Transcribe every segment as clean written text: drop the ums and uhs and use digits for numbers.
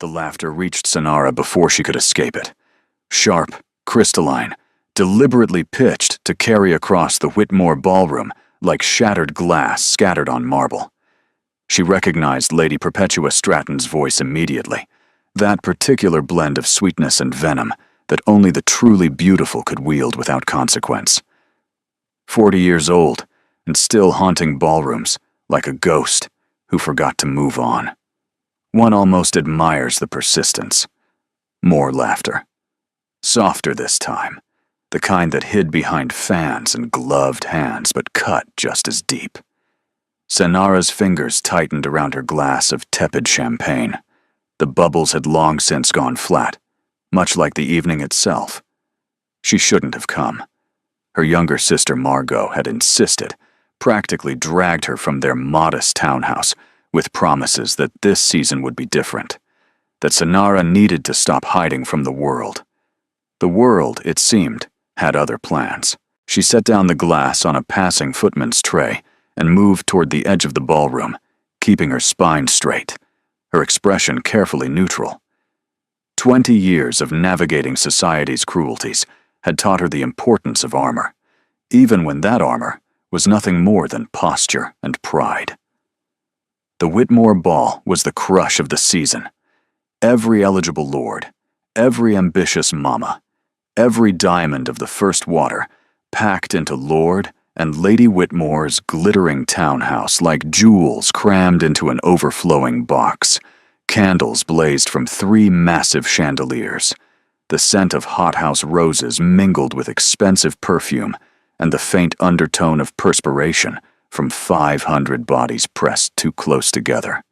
The laughter reached Sanara before she could escape it. Sharp, crystalline, deliberately pitched to carry across the Whitmore ballroom like shattered glass scattered on marble. She recognized Lady Perpetua Stratton's voice immediately, that particular blend of sweetness and venom that only the truly beautiful could wield without consequence. 40 years old, and still haunting ballrooms, like a ghost who forgot to move on. One almost admires the persistence. More laughter. Softer this time, the kind that hid behind fans and gloved hands but cut just as deep. Sanara's fingers tightened around her glass of tepid champagne. The bubbles had long since gone flat, much like the evening itself. She shouldn't have come. Her younger sister Margot had insisted, practically dragged her from their modest townhouse with promises that this season would be different, that Sanara needed to stop hiding from the world. The world, it seemed, had other plans. She set down the glass on a passing footman's tray and moved toward the edge of the ballroom, keeping her spine straight, her expression carefully neutral. 20 years of navigating society's cruelties had taught her the importance of armor, even when that armor was nothing more than posture and pride. The Whitmore Ball was the crush of the season. Every eligible lord, every ambitious mama, every diamond of the first water packed into Lord and Lady Whitmore's glittering townhouse like jewels crammed into an overflowing box. Candles blazed from 3 massive chandeliers. The scent of hothouse roses mingled with expensive perfume and the faint undertone of perspiration from 500 bodies pressed too close together.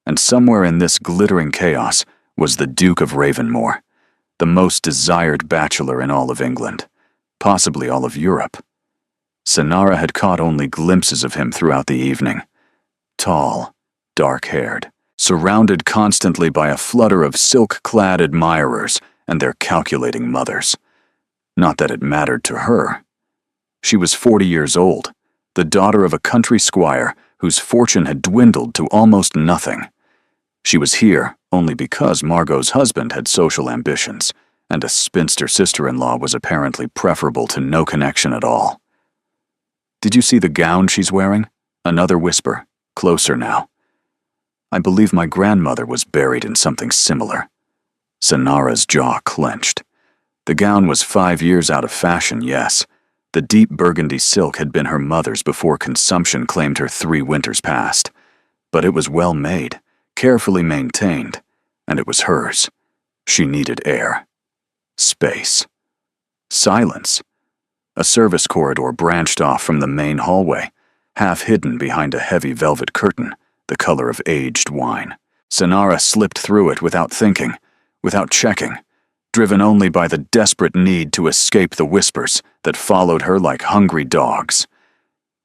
And somewhere in this glittering chaos was the Duke of Ravenmore, the most desired bachelor in all of England, possibly all of Europe. Sanara had caught only glimpses of him throughout the evening. Tall, dark-haired, surrounded constantly by a flutter of silk-clad admirers and their calculating mothers. Not that it mattered to her. She was 40 years old, the daughter of a country squire whose fortune had dwindled to almost nothing. She was here only because Margot's husband had social ambitions, and a spinster sister-in-law was apparently preferable to no connection at all. "Did you see the gown she's wearing?" Another whisper, closer now. "I believe my grandmother was buried in something similar." Sanara's jaw clenched. The gown was 5 years out of fashion, yes. The deep burgundy silk had been her mother's before consumption claimed her 3 winters past. But it was well made, carefully maintained, and it was hers. She needed air. Space. Silence. A service corridor branched off from the main hallway, half hidden behind a heavy velvet curtain, the color of aged wine. Sanara slipped through it without thinking, without checking, driven only by the desperate need to escape the whispers that followed her like hungry dogs.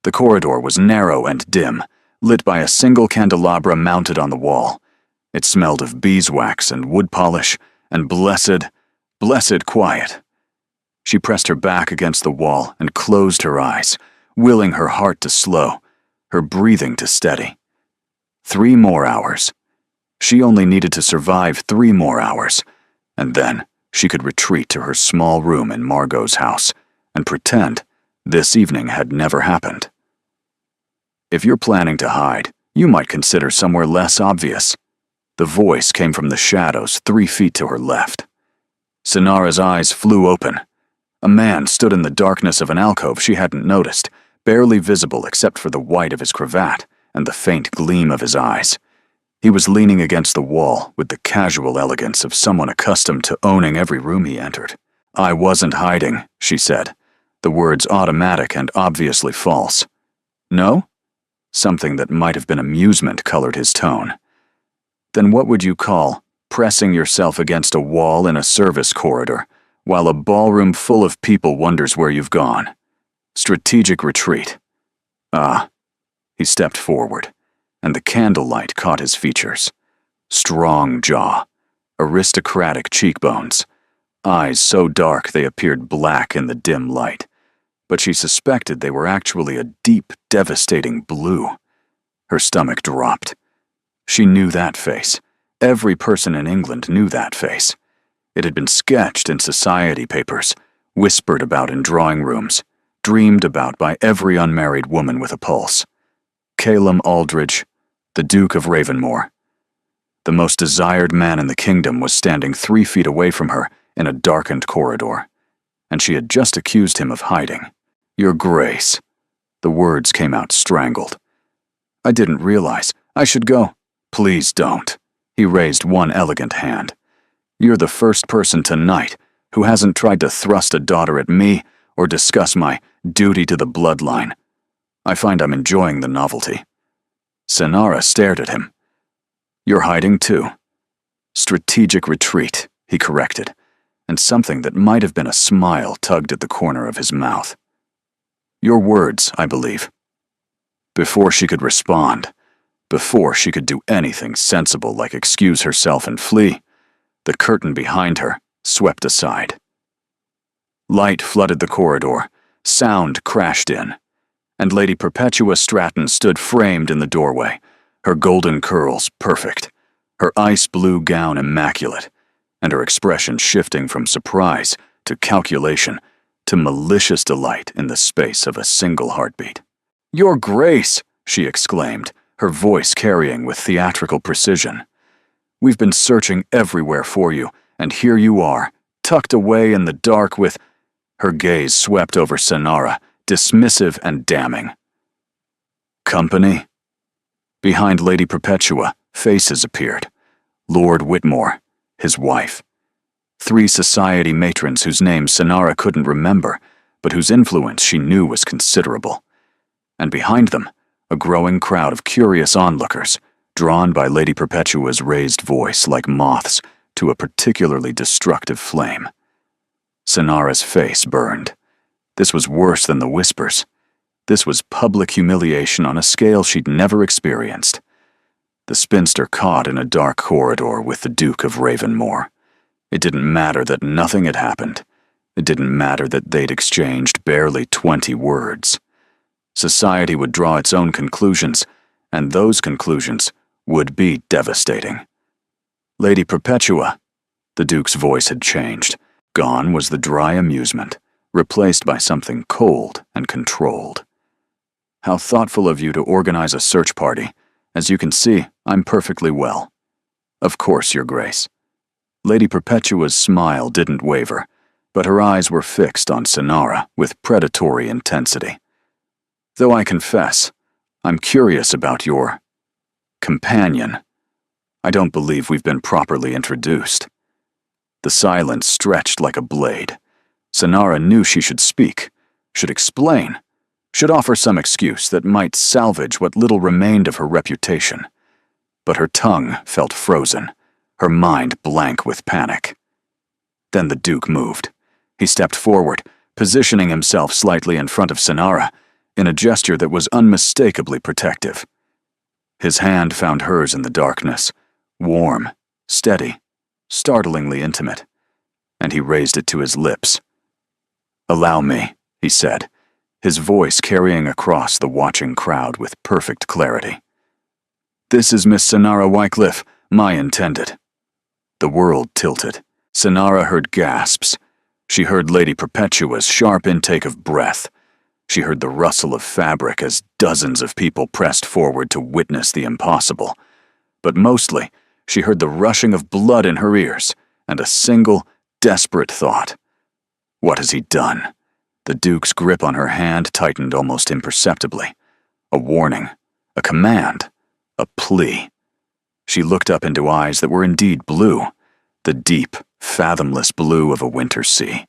The corridor was narrow and dim, lit by a single candelabra mounted on the wall. It smelled of beeswax and wood polish and blessed quiet. She pressed her back against the wall and closed her eyes, willing her heart to slow, her breathing to steady. 3 more hours. She only needed to survive 3 more hours, and then she could retreat to her small room in Margot's house and pretend this evening had never happened. "If you're planning to hide, you might consider somewhere less obvious." The voice came from the shadows 3 feet to her left. Sanara's eyes flew open. A man stood in the darkness of an alcove she hadn't noticed, barely visible except for the white of his cravat and the faint gleam of his eyes. He was leaning against the wall with the casual elegance of someone accustomed to owning every room he entered. "I wasn't hiding," she said, the words automatic and obviously false. "No?" Something that might have been amusement colored his tone. "Then what would you call pressing yourself against a wall in a service corridor while a ballroom full of people wonders where you've gone? Strategic retreat." Ah. He stepped forward, and the candlelight caught his features. Strong jaw, aristocratic cheekbones, eyes so dark they appeared black in the dim light, but she suspected they were actually a deep, devastating blue. Her stomach dropped. She knew that face, Every person in England knew that face. It had been sketched in society papers, whispered about in drawing rooms, dreamed about by every unmarried woman with a pulse. Calum Aldridge, the Duke of Ravenmore. The most desired man in the kingdom was standing 3 feet away from her in a darkened corridor, and she had just accused him of hiding. "Your Grace." The words came out strangled. "I didn't realize. I should go." "Please don't." He raised one elegant hand. "You're the first person tonight who hasn't tried to thrust a daughter at me or discuss my duty to the bloodline. I find I'm enjoying the novelty." Senara stared at him. "You're hiding too." "Strategic retreat," he corrected, and something that might have been a smile tugged at the corner of his mouth. "Your words, I believe." Before she could respond, before she could do anything sensible like excuse herself and flee, the curtain behind her swept aside. Light flooded the corridor, sound crashed in, and Lady Perpetua Stratton stood framed in the doorway, her golden curls perfect, her ice blue gown immaculate, and her expression shifting from surprise to calculation to malicious delight in the space of a single heartbeat. "Your Grace!" she exclaimed, her voice carrying with theatrical precision. "We've been searching everywhere for you, and here you are, tucked away in the dark with—" Her gaze swept over Senara, dismissive and damning. "Company?" Behind Lady Perpetua, faces appeared. Lord Whitmore, his wife. 3 society matrons whose names Senara couldn't remember, but whose influence she knew was considerable. And behind them, a growing crowd of curious onlookers, drawn by Lady Perpetua's raised voice like moths to a particularly destructive flame. Senara's face burned. This was worse than the whispers. This was public humiliation on a scale she'd never experienced. The spinster caught in a dark corridor with the Duke of Ravenmore. It didn't matter that nothing had happened. It didn't matter that they'd exchanged barely 20 words. Society would draw its own conclusions, and those conclusions would be devastating. "Lady Perpetua," the Duke's voice had changed. Gone was the dry amusement, replaced by something cold and controlled. "How thoughtful of you to organize a search party. As you can see, I'm perfectly well." "Of course, Your Grace." Lady Perpetua's smile didn't waver, but her eyes were fixed on Senara with predatory intensity. "Though I confess, I'm curious about your companion. I don't believe we've been properly introduced." The silence stretched like a blade. Senara knew she should speak, should explain, should offer some excuse that might salvage what little remained of her reputation. But her tongue felt frozen, her mind blank with panic. Then the Duke moved. He stepped forward, positioning himself slightly in front of Senara, in a gesture that was unmistakably protective. His hand found hers in the darkness, warm, steady, startlingly intimate, and he raised it to his lips. "Allow me," he said, his voice carrying across the watching crowd with perfect clarity. "This is Miss Senara Wycliffe, my intended." The world tilted. Senara heard gasps. She heard Lady Perpetua's sharp intake of breath. She heard the rustle of fabric as dozens of people pressed forward to witness the impossible. But mostly, she heard the rushing of blood in her ears and a single, desperate thought. What has he done? The Duke's grip on her hand tightened almost imperceptibly. A warning, a command, a plea. She looked up into eyes that were indeed blue, the deep, fathomless blue of a winter sea,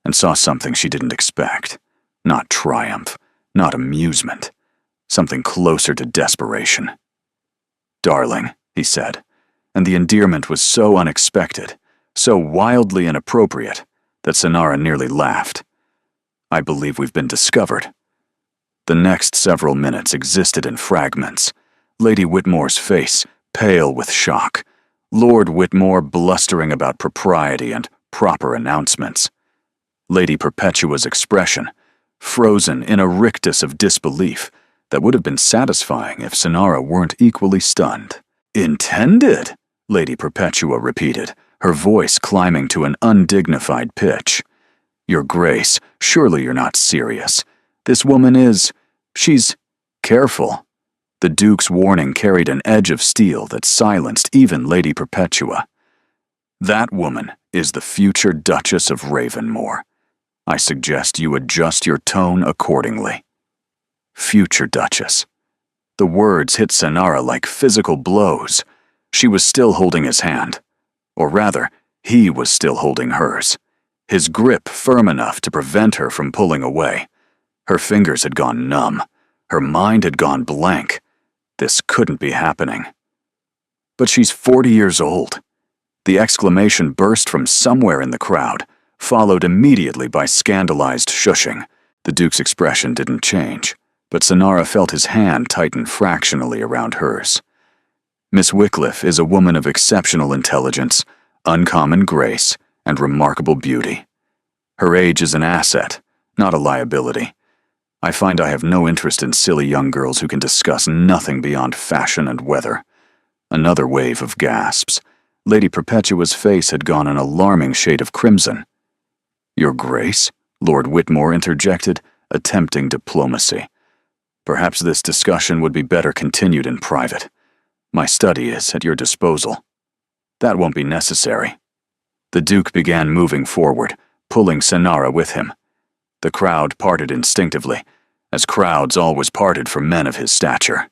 and saw something she didn't expect. Not triumph, not amusement, something closer to desperation. "Darling," he said, and the endearment was so unexpected, so wildly inappropriate, that Senara nearly laughed. "I believe we've been discovered." The next several minutes existed in fragments. Lady Whitmore's face, pale with shock. Lord Whitmore blustering about propriety and proper announcements. Lady Perpetua's expression, frozen in a rictus of disbelief that would have been satisfying if Senara weren't equally stunned. "Intended?" Lady Perpetua repeated, her voice climbing to an undignified pitch. Your Grace, surely you're not serious. This woman she's careful. The Duke's warning carried an edge of steel that silenced even Lady Perpetua. That woman is the future Duchess of Ravenmore. I suggest you adjust your tone accordingly. Future Duchess. The words hit Sanara like physical blows. She was still holding his hand. Or rather, he was still holding hers. His grip firm enough to prevent her from pulling away. Her fingers had gone numb. Her mind had gone blank. This couldn't be happening. But she's 40 years old. The exclamation burst from somewhere in the crowd, followed immediately by scandalized shushing. The Duke's expression didn't change, but Sanara felt his hand tighten fractionally around hers. Miss Wycliffe is a woman of exceptional intelligence, uncommon grace, and remarkable beauty. Her age is an asset, not a liability. I find I have no interest in silly young girls who can discuss nothing beyond fashion and weather. Another wave of gasps. Lady Perpetua's face had gone an alarming shade of crimson. Your Grace? Lord Whitmore interjected, attempting diplomacy. Perhaps this discussion would be better continued in private. My study is at your disposal. That won't be necessary. The Duke began moving forward, pulling Sanara with him. The crowd parted instinctively, as crowds always parted for men of his stature.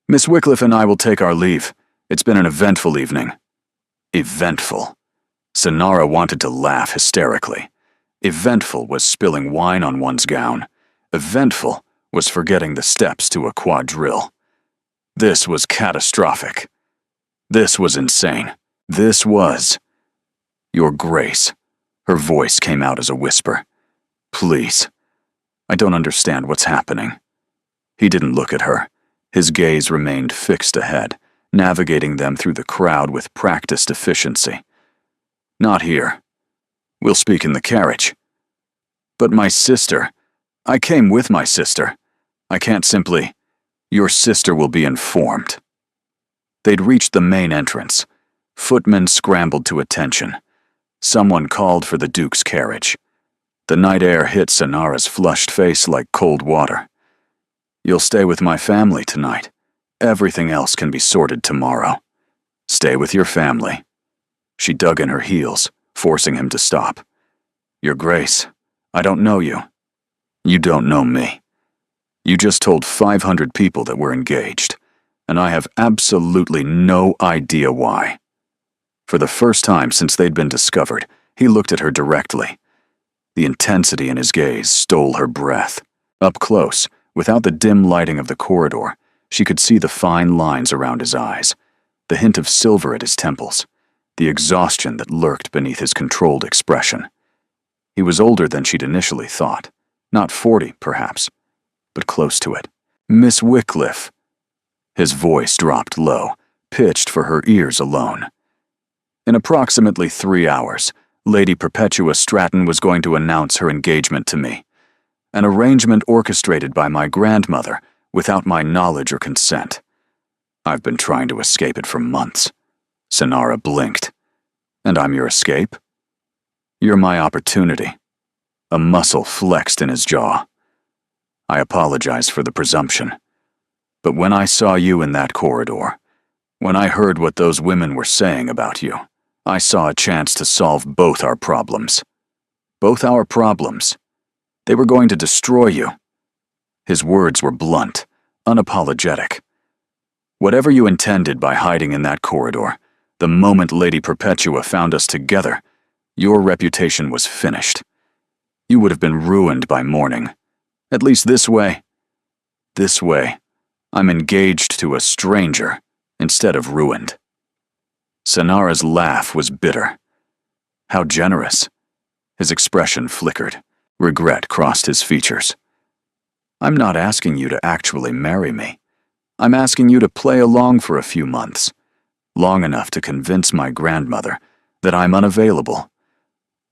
Miss Wycliffe and I will take our leave. It's been an eventful evening. Eventful. Sanara wanted to laugh hysterically. Eventful was spilling wine on one's gown. Eventful was forgetting the steps to a quadrille. This was catastrophic. This was insane. This was... Your Grace. Her voice came out as a whisper. Please. I don't understand what's happening. He didn't look at her. His gaze remained fixed ahead, navigating them through the crowd with practiced efficiency. Not here. We'll speak in the carriage. But my sister. I came with my sister. I can't simply... Your sister will be informed. They'd reached the main entrance. Footmen scrambled to attention. Someone called for the Duke's carriage. The night air hit Sanara's flushed face like cold water. You'll stay with my family tonight. Everything else can be sorted tomorrow. Stay with your family. She dug in her heels, forcing him to stop. Your Grace, I don't know you. You don't know me. You just told 500 people that we're engaged, and I have absolutely no idea why. For the first time since they'd been discovered, he looked at her directly. The intensity in his gaze stole her breath. Up close, without the dim lighting of the corridor, she could see the fine lines around his eyes, the hint of silver at his temples, the exhaustion that lurked beneath his controlled expression. He was older than she'd initially thought. Not 40, perhaps, but close to it. Miss Wycliffe. His voice dropped low, pitched for her ears alone. In approximately 3 hours, Lady Perpetua Stratton was going to announce her engagement to me, an arrangement orchestrated by my grandmother without my knowledge or consent. I've been trying to escape it for months. Sanara blinked. And I'm your escape? You're my opportunity. A muscle flexed in his jaw. I apologize for the presumption. But when I saw you in that corridor, when I heard what those women were saying about you, I saw a chance to solve both our problems. Both our problems. They were going to destroy you. His words were blunt, unapologetic. Whatever you intended by hiding in that corridor, the moment Lady Perpetua found us together, your reputation was finished. You would have been ruined by morning. At least this way. This way, I'm engaged to a stranger instead of ruined. Sanara's laugh was bitter. How generous. His expression flickered. Regret crossed his features. I'm not asking you to actually marry me. I'm asking you to play along for a few months, long enough to convince my grandmother that I'm unavailable,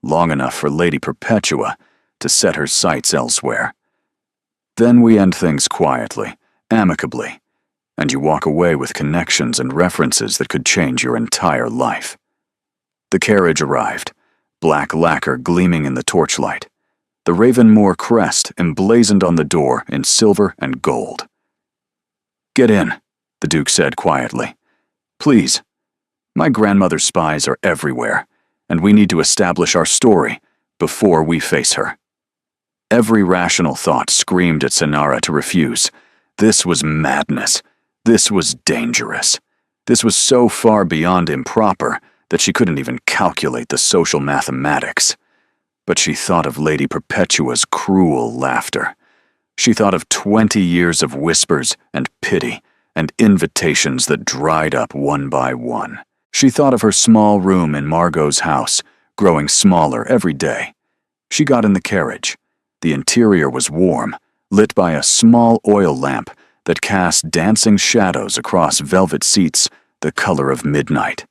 long enough for Lady Perpetua to set her sights elsewhere. Then we end things quietly, amicably. and you walk away with connections and references that could change your entire life. The carriage arrived, black lacquer gleaming in the torchlight, the Ravenmore crest emblazoned on the door in silver and gold. "Get in," the Duke said quietly. "Please. My grandmother's spies are everywhere, and we need to establish our story before we face her." Every rational thought screamed at Sonara to refuse. This was madness. This was dangerous. This was so far beyond improper that she couldn't even calculate the social mathematics. But she thought of Lady Perpetua's cruel laughter. She thought of 20 years of whispers and pity and invitations that dried up one by one. She thought of her small room in Margot's house, growing smaller every day. She got in the carriage. The interior was warm, lit by a small oil lamp that cast dancing shadows across velvet seats the color of midnight.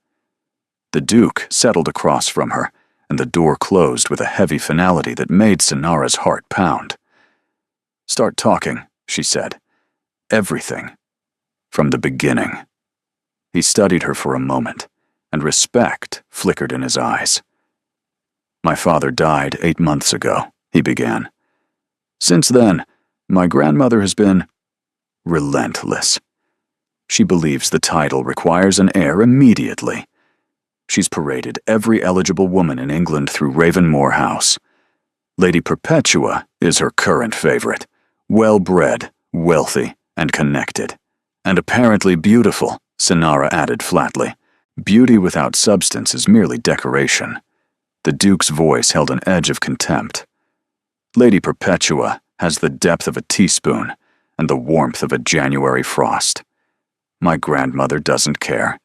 The Duke settled across from her, and the door closed with a heavy finality that made Sonara's heart pound. "Start talking," she said. "Everything. From the beginning." He studied her for a moment, and respect flickered in his eyes. "My father died 8 months ago," he began. "Since then, my grandmother has been relentless. She believes the title requires an heir immediately. She's paraded every eligible woman in England through Ravenmore House. Lady Perpetua is her current favorite, well-bred, wealthy, and connected. And apparently beautiful," Sonara added flatly. "Beauty without substance is merely decoration." The Duke's voice held an edge of contempt. "Lady Perpetua has the depth of a teaspoon and the warmth of a January frost. My grandmother doesn't care.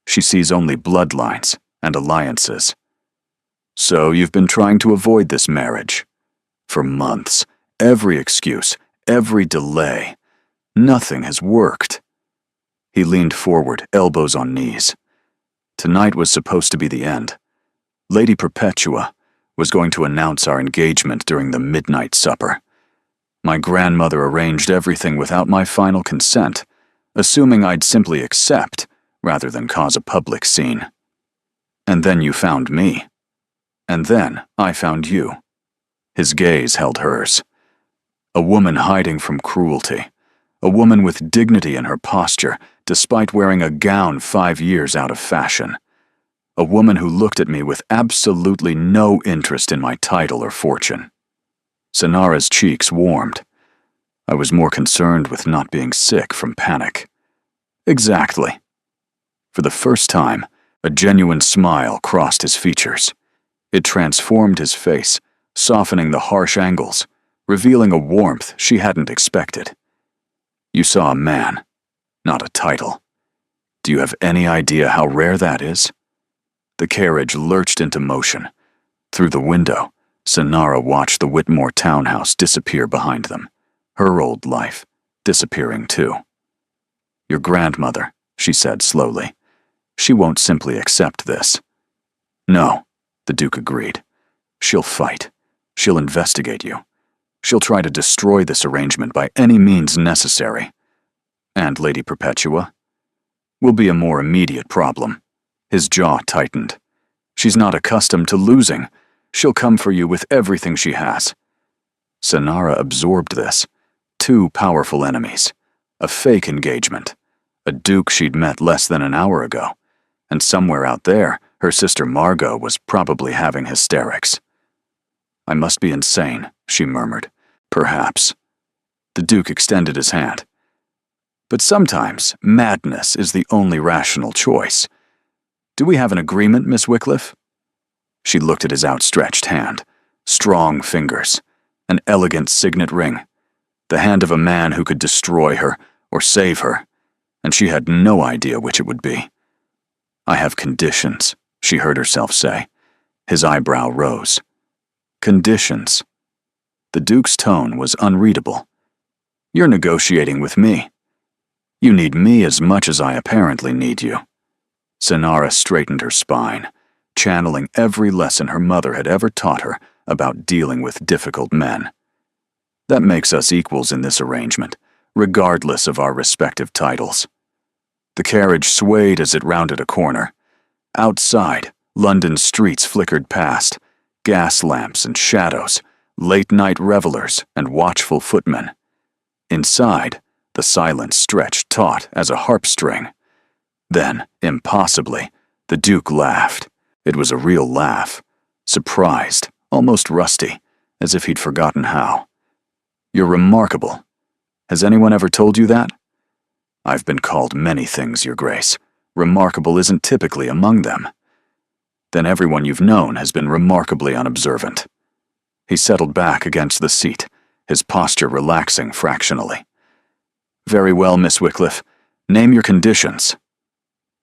She sees only bloodlines and alliances." "So you've been trying to avoid this marriage?" "For months. Every excuse, every delay. Nothing has worked." He leaned forward, elbows on knees. Tonight was supposed to be the end. Lady Perpetua was going to announce our engagement during the midnight supper. My grandmother arranged everything without my final consent, assuming I'd simply accept rather than cause a public scene. And then you found me. And then I found you. His gaze held hers. A woman hiding from cruelty. A woman with dignity in her posture, despite wearing a gown 5 years out of fashion. A woman who looked at me with absolutely no interest in my title or fortune. Sonara's cheeks warmed. I was more concerned with not being sick from panic. "Exactly." For the first time, a genuine smile crossed his features. It transformed his face, softening the harsh angles, revealing a warmth she hadn't expected. "You saw a man, not a title. Do you have any idea how rare that is?" The carriage lurched into motion. Through the window, Sonara watched the Whitmore townhouse disappear behind them, her old life disappearing too. "Your grandmother," she said slowly. "She won't simply accept this." "No," the Duke agreed. "She'll fight. She'll investigate you. She'll try to destroy this arrangement by any means necessary. And Lady Perpetua will be a more immediate problem." His jaw tightened. "She's not accustomed to losing. She'll come for you with everything she has." Sonara absorbed this. 2 powerful enemies. A fake engagement. A Duke she'd met less than an hour ago. And somewhere out there, her sister Margot was probably having hysterics. "I must be insane," she murmured. "Perhaps." The Duke extended his hand. "But sometimes madness is the only rational choice. Do we have an agreement, Miss Wycliffe?" She looked at his outstretched hand. Strong fingers. An elegant signet ring. The hand of a man who could destroy her or save her, and she had no idea which it would be. "I have conditions," she heard herself say. His eyebrow rose. "Conditions?" The Duke's tone was unreadable. "You're negotiating with me. You need me as much as I apparently need you." Sonara straightened her spine, channeling every lesson her mother had ever taught her about dealing with difficult men. "That makes us equals in this arrangement, regardless of our respective titles. The carriage swayed as it rounded a corner. Outside, London's streets flickered past, gas lamps and shadows, late-night revelers and watchful footmen. Inside, the silence stretched taut as a harp string. Then, impossibly, the Duke laughed. It was a real laugh, surprised, almost rusty, as if he'd forgotten how. "You're remarkable. Has anyone ever told you that?" "I've been called many things, Your Grace. Remarkable isn't typically among them." "Then everyone you've known has been remarkably unobservant." He settled back against the seat, his posture relaxing fractionally. "Very well, Miss Wycliffe. Name your conditions."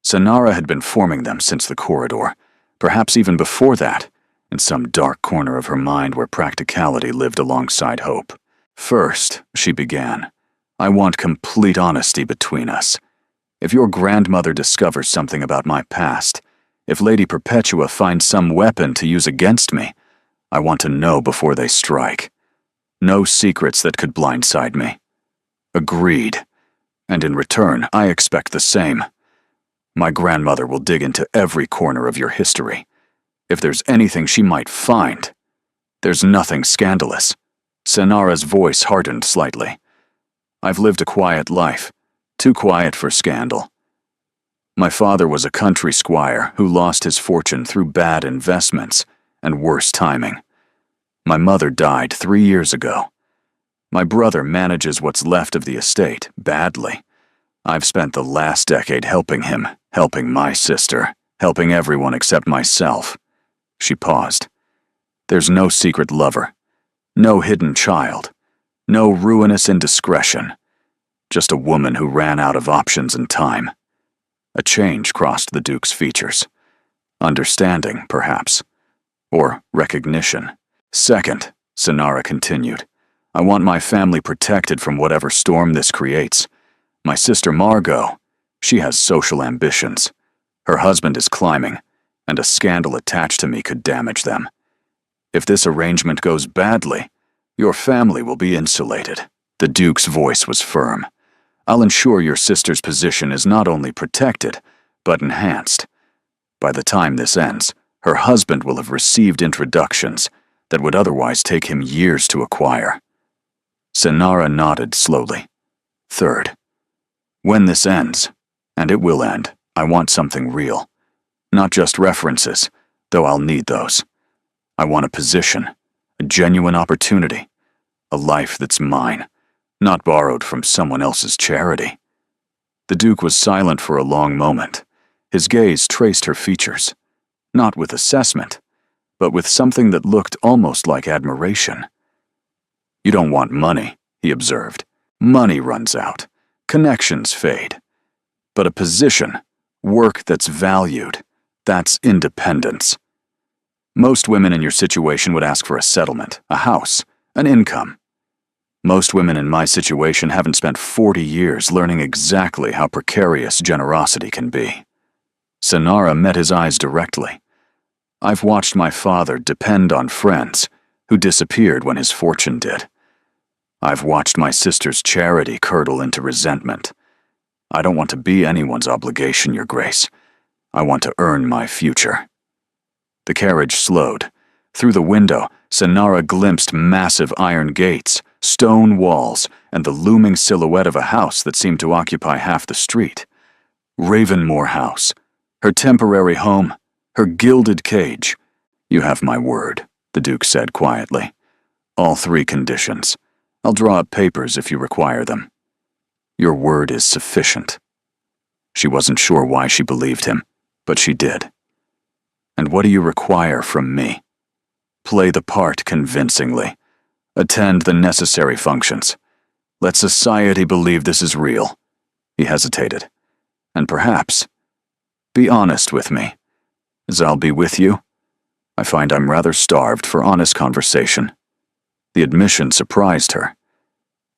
Sanara had been forming them since the corridor, perhaps even before that, in some dark corner of her mind where practicality lived alongside hope. "First," she began, "I want complete honesty between us. If your grandmother discovers something about my past, if Lady Perpetua finds some weapon to use against me, I want to know before they strike. No secrets that could blindside me." "Agreed. And in return, I expect the same. My grandmother will dig into every corner of your history. If there's anything she might find, there's nothing scandalous." Sanara's voice hardened slightly. "I've lived a quiet life, too quiet for scandal. My father was a country squire who lost his fortune through bad investments and worse timing. My mother died 3 years ago. My brother manages what's left of the estate badly. I've spent the last decade helping him, helping my sister, helping everyone except myself." She paused. "There's no secret lover, no hidden child, no ruinous indiscretion. Just a woman who ran out of options and time." A change crossed the Duke's features. Understanding, perhaps. Or recognition. "Second," Sanara continued, "I want my family protected from whatever storm this creates. My sister Margot, she has social ambitions. Her husband is climbing, and a scandal attached to me could damage them. If this arrangement goes badly, your family will be insulated." The Duke's voice was firm. "I'll ensure your sister's position is not only protected, but enhanced. By the time this ends, her husband will have received introductions that would otherwise take him years to acquire." Sanara nodded slowly. "Third, when this ends, and it will end, I want something real. Not just references, though I'll need those. I want a position, a genuine opportunity, a life that's mine, not borrowed from someone else's charity." The Duke was silent for a long moment. His gaze traced her features, not with assessment, but with something that looked almost like admiration. "You don't want money," he observed. "Money runs out. Connections fade. But a position, work that's valued, that's independence. Most women in your situation would ask for a settlement, a house, an income. Most women in my situation haven't spent 40 years learning exactly how precarious generosity can be." Sanara met his eyes directly. "I've watched my father depend on friends who disappeared when his fortune did. I've watched my sister's charity curdle into resentment. I don't want to be anyone's obligation, Your Grace. I want to earn my future." The carriage slowed. Through the window, Sanara glimpsed massive iron gates, stone walls, and the looming silhouette of a house that seemed to occupy half the street. Ravenmore House, her temporary home, her gilded cage. "You have my word," the Duke said quietly. "All 3 conditions. I'll draw up papers if you require them." "Your word is sufficient." She wasn't sure why she believed him, but she did. "And what do you require from me?" "Play the part convincingly. Attend the necessary functions. Let society believe this is real." He hesitated. "And perhaps, be honest with me, as I'll be with you. I find I'm rather starved for honest conversation." The admission surprised her.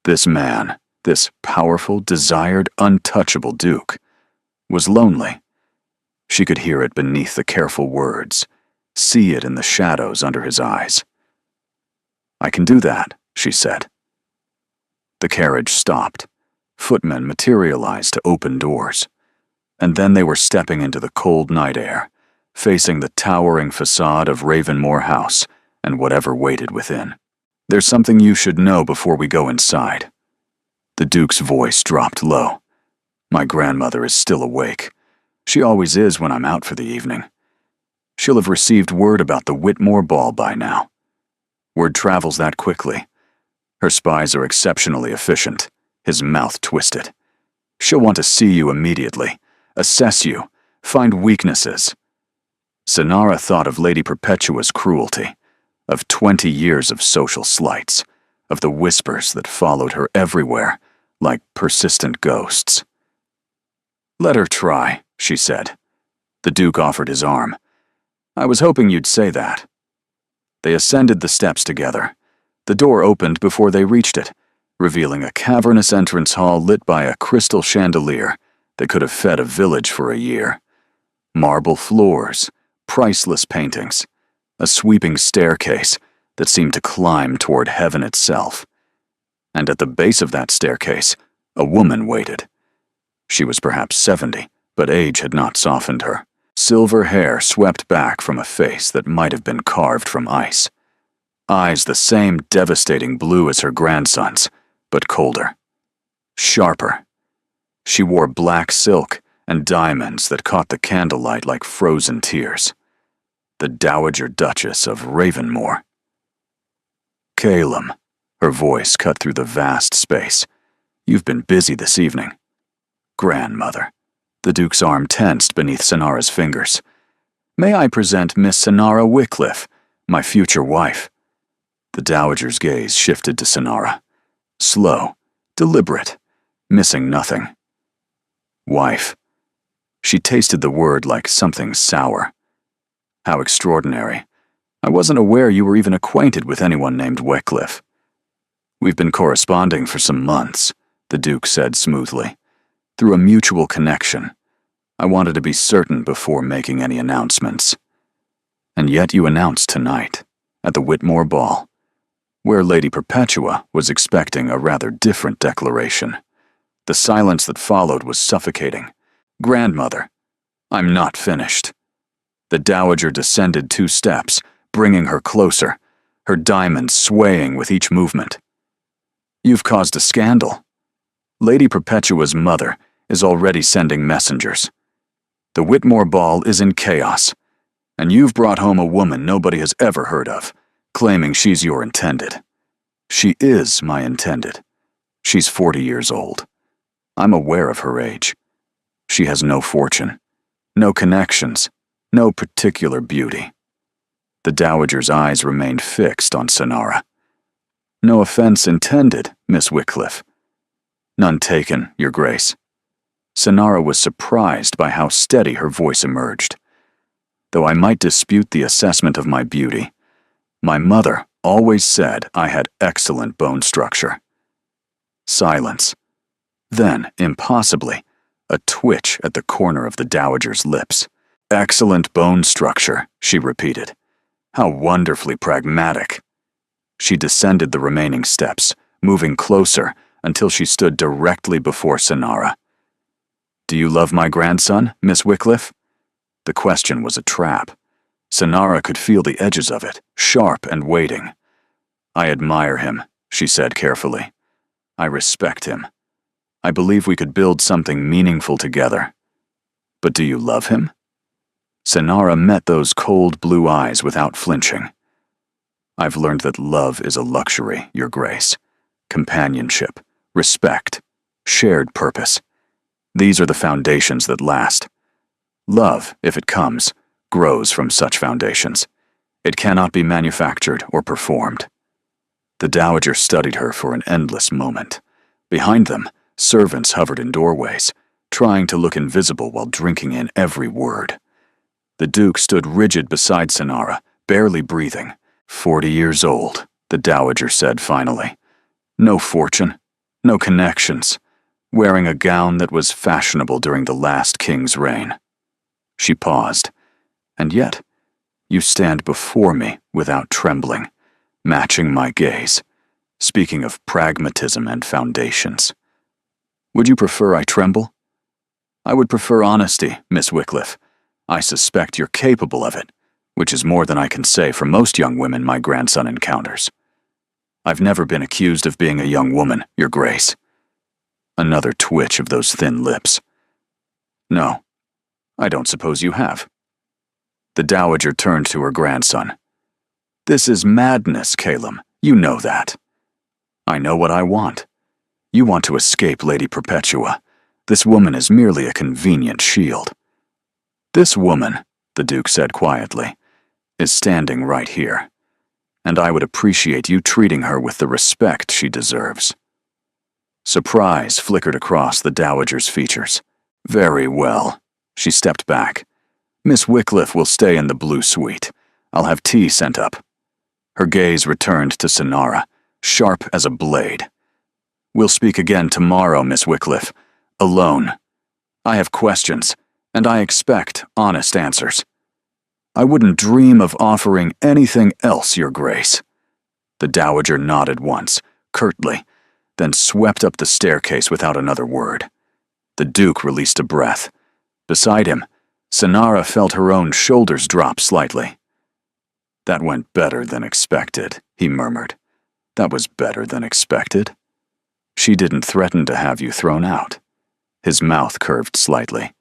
This man, this powerful, desired, untouchable Duke, was lonely. She could hear it beneath the careful words, see it in the shadows under his eyes. "I can do that," she said. The carriage stopped. Footmen materialized to open doors. And then they were stepping into the cold night air, facing the towering facade of Ravenmore House and whatever waited within. "There's something you should know before we go inside." The Duke's voice dropped low. "My grandmother is still awake. She always is when I'm out for the evening. She'll have received word about the Whitmore ball by now. Word travels that quickly. Her spies are exceptionally efficient." His mouth twisted. "She'll want to see you immediately, assess you, find weaknesses." Sonara thought of Lady Perpetua's cruelty, of 20 years of social slights, of the whispers that followed her everywhere, like persistent ghosts. "Let her try," she said. The Duke offered his arm. "I was hoping you'd say that." They ascended the steps together. The door opened before they reached it, revealing a cavernous entrance hall lit by a crystal chandelier that could have fed a village for a year. Marble floors, priceless paintings, a sweeping staircase that seemed to climb toward heaven itself. And at the base of that staircase, a woman waited. She was perhaps 70, but age had not softened her. Silver hair swept back from a face that might have been carved from ice. Eyes the same devastating blue as her grandson's, but colder. Sharper. She wore black silk and diamonds that caught the candlelight like frozen tears. The Dowager Duchess of Ravenmore. "Calum," her voice cut through the vast space. "You've been busy this evening." "Grandmother." The Duke's arm tensed beneath Sonara's fingers. "May I present Miss Sonara Wycliffe, my future wife?" The Dowager's gaze shifted to Sonara. Slow, deliberate, missing nothing. "Wife." She tasted the word like something sour. "How extraordinary. I wasn't aware you were even acquainted with anyone named Wycliffe." "We've been corresponding for some months," the Duke said smoothly. "Through a mutual connection. I wanted to be certain before making any announcements. And yet you announced tonight, at the Whitmore Ball, where Lady Perpetua was expecting a rather different declaration. The silence that followed was suffocating. "Grandmother, I'm not finished." The Dowager descended 2 steps, bringing her closer, her diamonds swaying with each movement. "You've caused a scandal. Lady Perpetua's mother is already sending messengers. The Whitmore Ball is in chaos, and you've brought home a woman nobody has ever heard of, claiming she's your intended. She is my intended. She's 40 years old. I'm aware of her age. She has no fortune, no connections, no particular beauty." The Dowager's eyes remained fixed on Sonara. "No offense intended, Miss Wycliffe." "None taken, Your Grace." Sonara was surprised by how steady her voice emerged. "Though I might dispute the assessment of my beauty, my mother always said I had excellent bone structure." Silence. Then, impossibly, a twitch at the corner of the Dowager's lips. "Excellent bone structure," she repeated. "How wonderfully pragmatic." She descended the remaining steps, moving closer until she stood directly before Sonara. "Do you love my grandson, Miss Wycliffe?" The question was a trap. Sonara could feel the edges of it, sharp and waiting. "I admire him," she said carefully. "I respect him. I believe we could build something meaningful together. But do you love him?" Sonara met those cold blue eyes without flinching. "I've learned that love is a luxury, Your Grace. Companionship, respect, shared purpose. These are the foundations that last. Love, if it comes, grows from such foundations. It cannot be manufactured or performed." The Dowager studied her for an endless moment. Behind them, servants hovered in doorways, trying to look invisible while drinking in every word. The Duke stood rigid beside Sonara, barely breathing. 40 years old, the Dowager said finally. No fortune, no connections, wearing a gown that was fashionable during the last king's reign. She paused. "And yet, you stand before me without trembling, matching my gaze, speaking of pragmatism and foundations. Would you prefer I tremble? I would prefer honesty, Miss Wycliffe. I suspect you're capable of it, which is more than I can say for most young women my grandson encounters. I've never been accused of being a young woman, Your Grace. Another twitch of those thin lips. No, I don't suppose you have. The dowager turned to her grandson. This is madness, Calum. You know that. I know what I want. You want to escape Lady Perpetua. This woman is merely a convenient shield. This woman, the Duke said quietly, is standing right here, and I would appreciate you treating her with the respect she deserves. Surprise flickered across the dowager's features. Very well. She stepped back. Miss Wycliffe will stay in the blue suite. I'll have tea sent up. Her gaze returned to Sonara, sharp as a blade. We'll speak again tomorrow, Miss Wycliffe. Alone. I have questions, and I expect honest answers. I wouldn't dream of offering anything else, Your Grace. The dowager nodded once, curtly, then swept up the staircase without another word. The Duke released a breath. Beside him, Sonara felt her own shoulders drop slightly. That went better than expected, he murmured. That was better than expected. She didn't threaten to have you thrown out. His mouth curved slightly.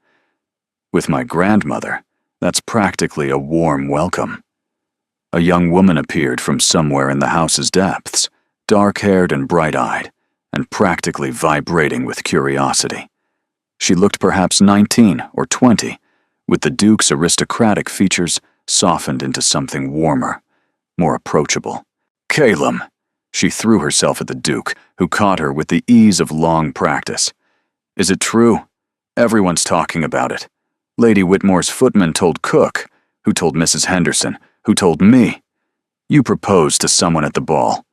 With my grandmother, that's practically a warm welcome. A young woman appeared from somewhere in the house's depths, dark-haired and bright-eyed, and practically vibrating with curiosity. She looked perhaps 19 or 20, with the Duke's aristocratic features softened into something warmer, more approachable. Calum! She threw herself at the Duke, who caught her with the ease of long practice. Is it true? Everyone's talking about it. Lady Whitmore's footman told Cook, who told Mrs. Henderson, who told me. You proposed to someone at the ball.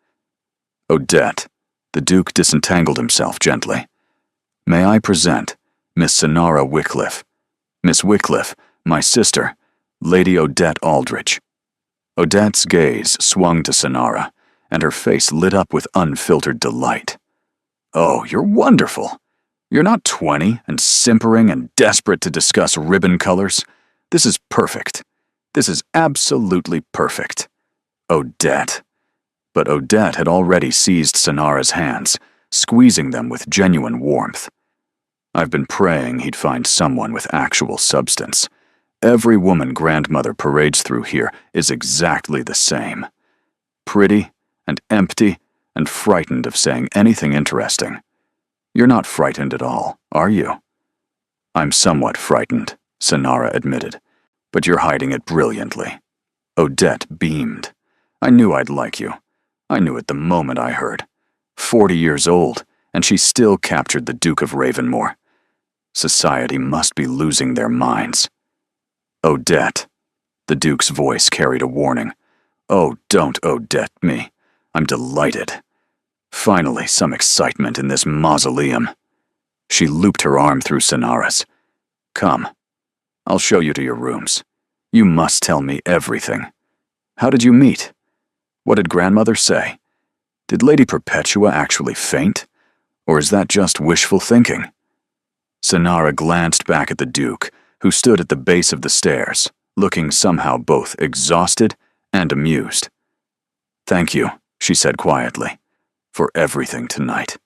Odette. The Duke disentangled himself gently. May I present Miss Sonara Wycliffe. Miss Wycliffe, my sister, Lady Odette Aldrich. Odette's gaze swung to Sonara, and her face lit up with unfiltered delight. Oh, you're wonderful. You're not 20 and simpering and desperate to discuss ribbon colors. This is perfect. This is absolutely perfect. Odette. But Odette had already seized Sonara's hands, squeezing them with genuine warmth. I've been praying he'd find someone with actual substance. Every woman grandmother parades through here is exactly the same. Pretty and empty and frightened of saying anything interesting. You're not frightened at all, are you? I'm somewhat frightened, Sonara admitted, but you're hiding it brilliantly. Odette beamed. I knew I'd like you. I knew it the moment I heard. 40 years old, and she still captured the Duke of Ravenmore. Society must be losing their minds. Odette. The Duke's voice carried a warning. Oh, don't Odette me. I'm delighted. Finally, some excitement in this mausoleum. She looped her arm through Sonara's. Come. I'll show you to your rooms. You must tell me everything. How did you meet? What did grandmother say? Did Lady Perpetua actually faint? Or is that just wishful thinking? Sonara glanced back at the Duke, who stood at the base of the stairs, looking somehow both exhausted and amused. Thank you, she said quietly, for everything tonight.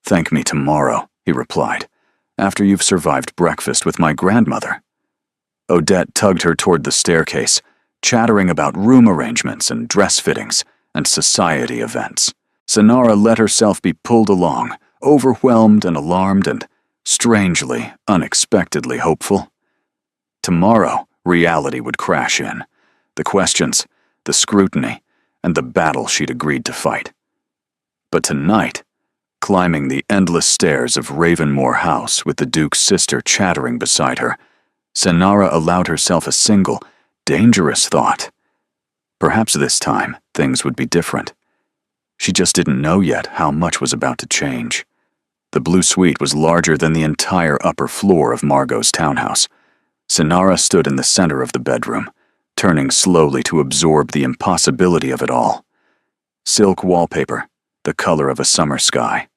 Thank me tomorrow, he replied, after you've survived breakfast with my grandmother. Odette tugged her toward the staircase, chattering about room arrangements and dress fittings and society events. Sonara let herself be pulled along, overwhelmed and alarmed and, strangely, unexpectedly hopeful. Tomorrow, reality would crash in. The questions, the scrutiny, and the battle she'd agreed to fight. But tonight, climbing the endless stairs of Ravenmore House with the Duke's sister chattering beside her, Sonara allowed herself a single, dangerous thought. Perhaps this time, things would be different. She just didn't know yet how much was about to change. The blue suite was larger than the entire upper floor of Margot's townhouse. Sonara stood in the center of the bedroom, turning slowly to absorb the impossibility of it all. Silk wallpaper, the color of a summer sky.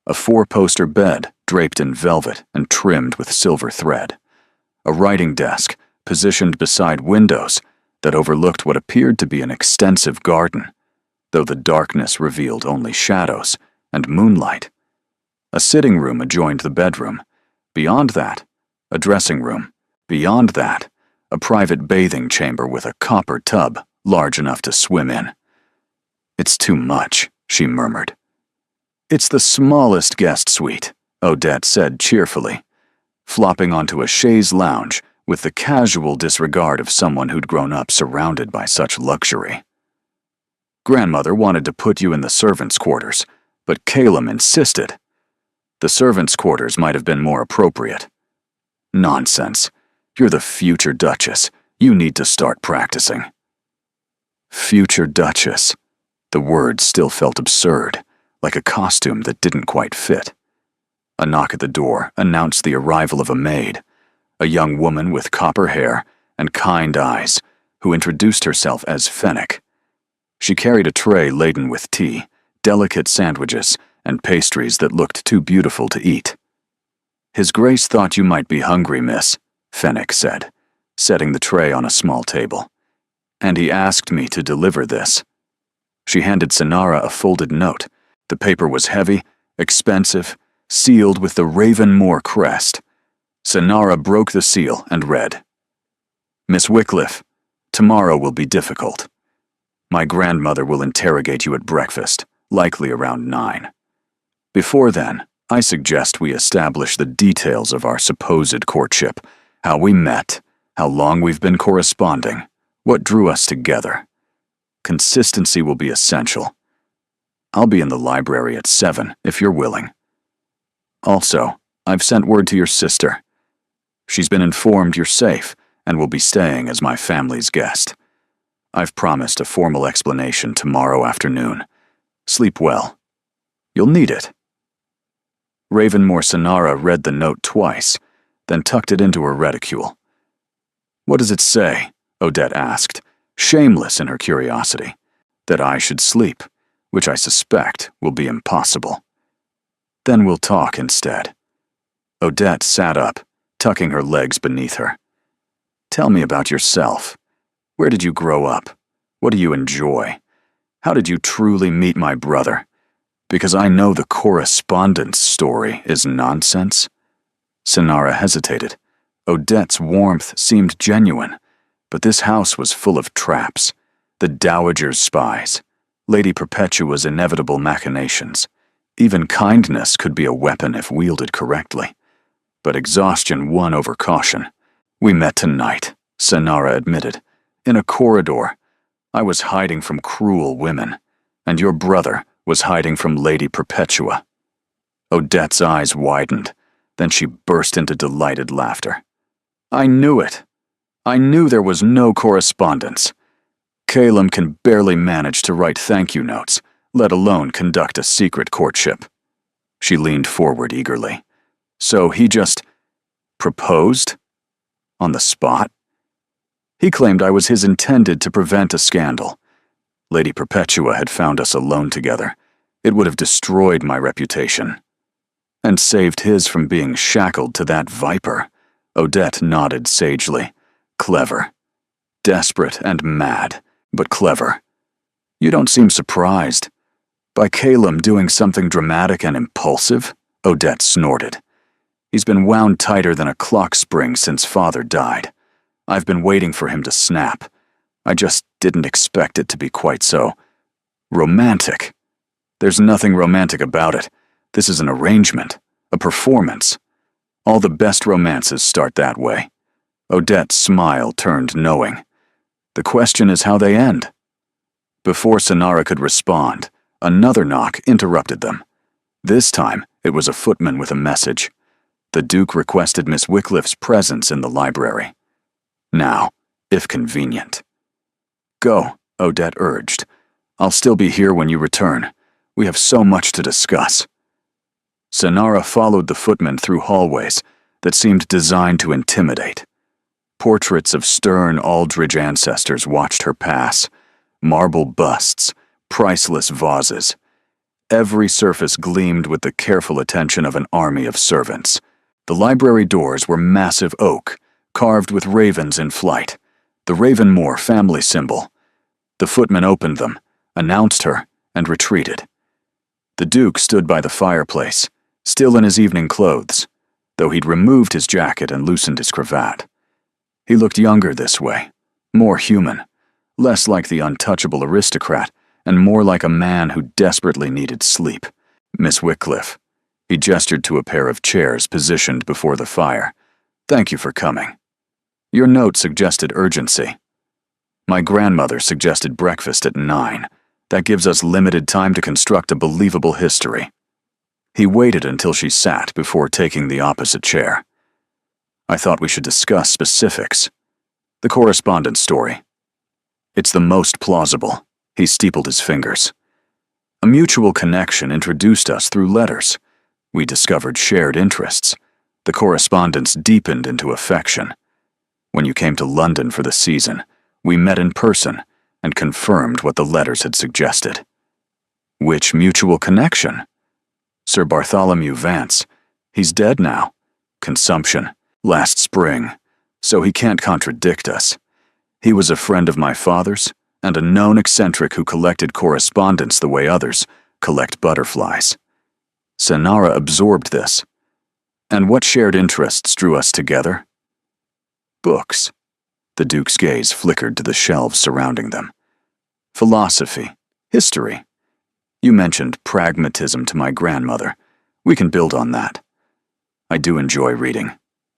A 4-poster bed draped in velvet and trimmed with silver thread. A writing desk, positioned beside windows, that overlooked what appeared to be an extensive garden, though the darkness revealed only shadows and moonlight. A sitting room adjoined the bedroom. Beyond that, a dressing room. Beyond that, a private bathing chamber with a copper tub large enough to swim in. "It's too much," she murmured. "It's the smallest guest suite," Odette said cheerfully, flopping onto a chaise lounge with the casual disregard of someone who'd grown up surrounded by such luxury. "Grandmother wanted to put you in the servants' quarters, but Calum insisted. The servants' quarters might have been more appropriate." "Nonsense. You're the future Duchess. You need to start practicing." Future Duchess. The word still felt absurd, like a costume that didn't quite fit. A knock at the door announced the arrival of a maid, a young woman with copper hair and kind eyes, who introduced herself as Fennec. She carried a tray laden with tea, delicate sandwiches, and pastries that looked too beautiful to eat. "His Grace thought you might be hungry, miss," Fennec said, setting the tray on a small table. "And he asked me to deliver this." She handed Sonara a folded note. The paper was heavy, expensive, sealed with the Ravenmore crest. Sonara broke the seal and read, "Miss Wycliffe, tomorrow will be difficult. My grandmother will interrogate you at breakfast, likely around 9. Before then, I suggest we establish the details of our supposed courtship, how we met, how long we've been corresponding, what drew us together. Consistency will be essential. I'll be in the library at 7 if you're willing. Also, I've sent word to your sister. She's been informed you're safe and will be staying as my family's guest. I've promised a formal explanation tomorrow afternoon. Sleep well. You'll need it." Ravenmore Sonara read the note twice, then tucked it into her reticule. "What does it say?" Odette asked, shameless in her curiosity. "That I should sleep, which I suspect will be impossible. Then we'll talk instead." Odette sat up, tucking her legs beneath her. "Tell me about yourself. Where did you grow up? What do you enjoy? How did you truly meet my brother? Because I know the correspondence story is nonsense." Sonara hesitated. Odette's warmth seemed genuine, but this house was full of traps. The Dowager's spies, Lady Perpetua's inevitable machinations. Even kindness could be a weapon if wielded correctly. But exhaustion won over caution. "We met tonight," Sonara admitted. "In a corridor. I was hiding from cruel women, and your brother was hiding from Lady Perpetua." Odette's eyes widened, then she burst into delighted laughter. "I knew it. I knew there was no correspondence. Calum can barely manage to write thank you notes, let alone conduct a secret courtship." She leaned forward eagerly. "So he just proposed? On the spot? He claimed I was his intended to prevent a scandal. Lady Perpetua had found us alone together. It would have destroyed my reputation. And saved his from being shackled to that viper." Odette nodded sagely. "Clever. Desperate and mad, but clever. You don't seem surprised. By Calum doing something dramatic and impulsive?" Odette snorted. "He's been wound tighter than a clock spring since Father died. I've been waiting for him to snap. I just didn't expect it to be quite so romantic. There's nothing romantic about it. This is an arrangement, a performance. All the best romances start that way." Odette's smile turned knowing. "The question is how they end." Before Sonara could respond, another knock interrupted them. This time, it was a footman with a message. The Duke requested Miss Wycliffe's presence in the library. Now, if convenient. "Go," Odette urged. "I'll still be here when you return. We have so much to discuss." Sonara followed the footman through hallways that seemed designed to intimidate. Portraits of stern Aldridge ancestors watched her pass. Marble busts, priceless vases. Every surface gleamed with the careful attention of an army of servants. The library doors were massive oak, carved with ravens in flight, the Ravenmore family symbol. The footman opened them, announced her, and retreated. The Duke stood by the fireplace, still in his evening clothes, though he'd removed his jacket and loosened his cravat. He looked younger this way, more human, less like the untouchable aristocrat, and more like a man who desperately needed sleep. Miss Wycliffe. He gestured to a pair of chairs positioned before the fire. Thank you for coming. Your note suggested urgency. My grandmother suggested breakfast at 9. That gives us limited time to construct a believable history. He waited until she sat before taking the opposite chair. I thought we should discuss specifics. The correspondence story. It's the most plausible. He steepled his fingers. A mutual connection introduced us through letters. We discovered shared interests. The correspondence deepened into affection. When you came to London for the season, we met in person and confirmed what the letters had suggested. Which mutual connection? Sir Bartholomew Vance. He's dead now. Consumption. Last spring. So he can't contradict us. He was a friend of my father's, and a known eccentric who collected correspondence the way others collect butterflies. Senara absorbed this. And what shared interests drew us together? Books. The Duke's gaze flickered to the shelves surrounding them. Philosophy. History. You mentioned pragmatism to my grandmother. We can build on that. I do enjoy reading.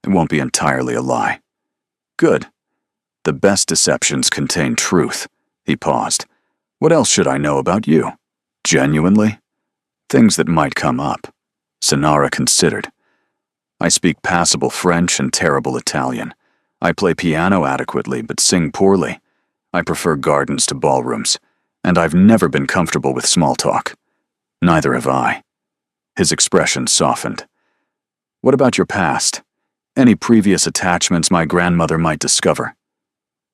It won't be entirely a lie. Good. The best deceptions contain truth. He paused. What else should I know about you? Genuinely? Things that might come up. Senara considered. I speak passable French and terrible Italian. I play piano adequately but sing poorly. I prefer gardens to ballrooms, and I've never been comfortable with small talk. Neither have I. His expression softened. What about your past? Any previous attachments my grandmother might discover?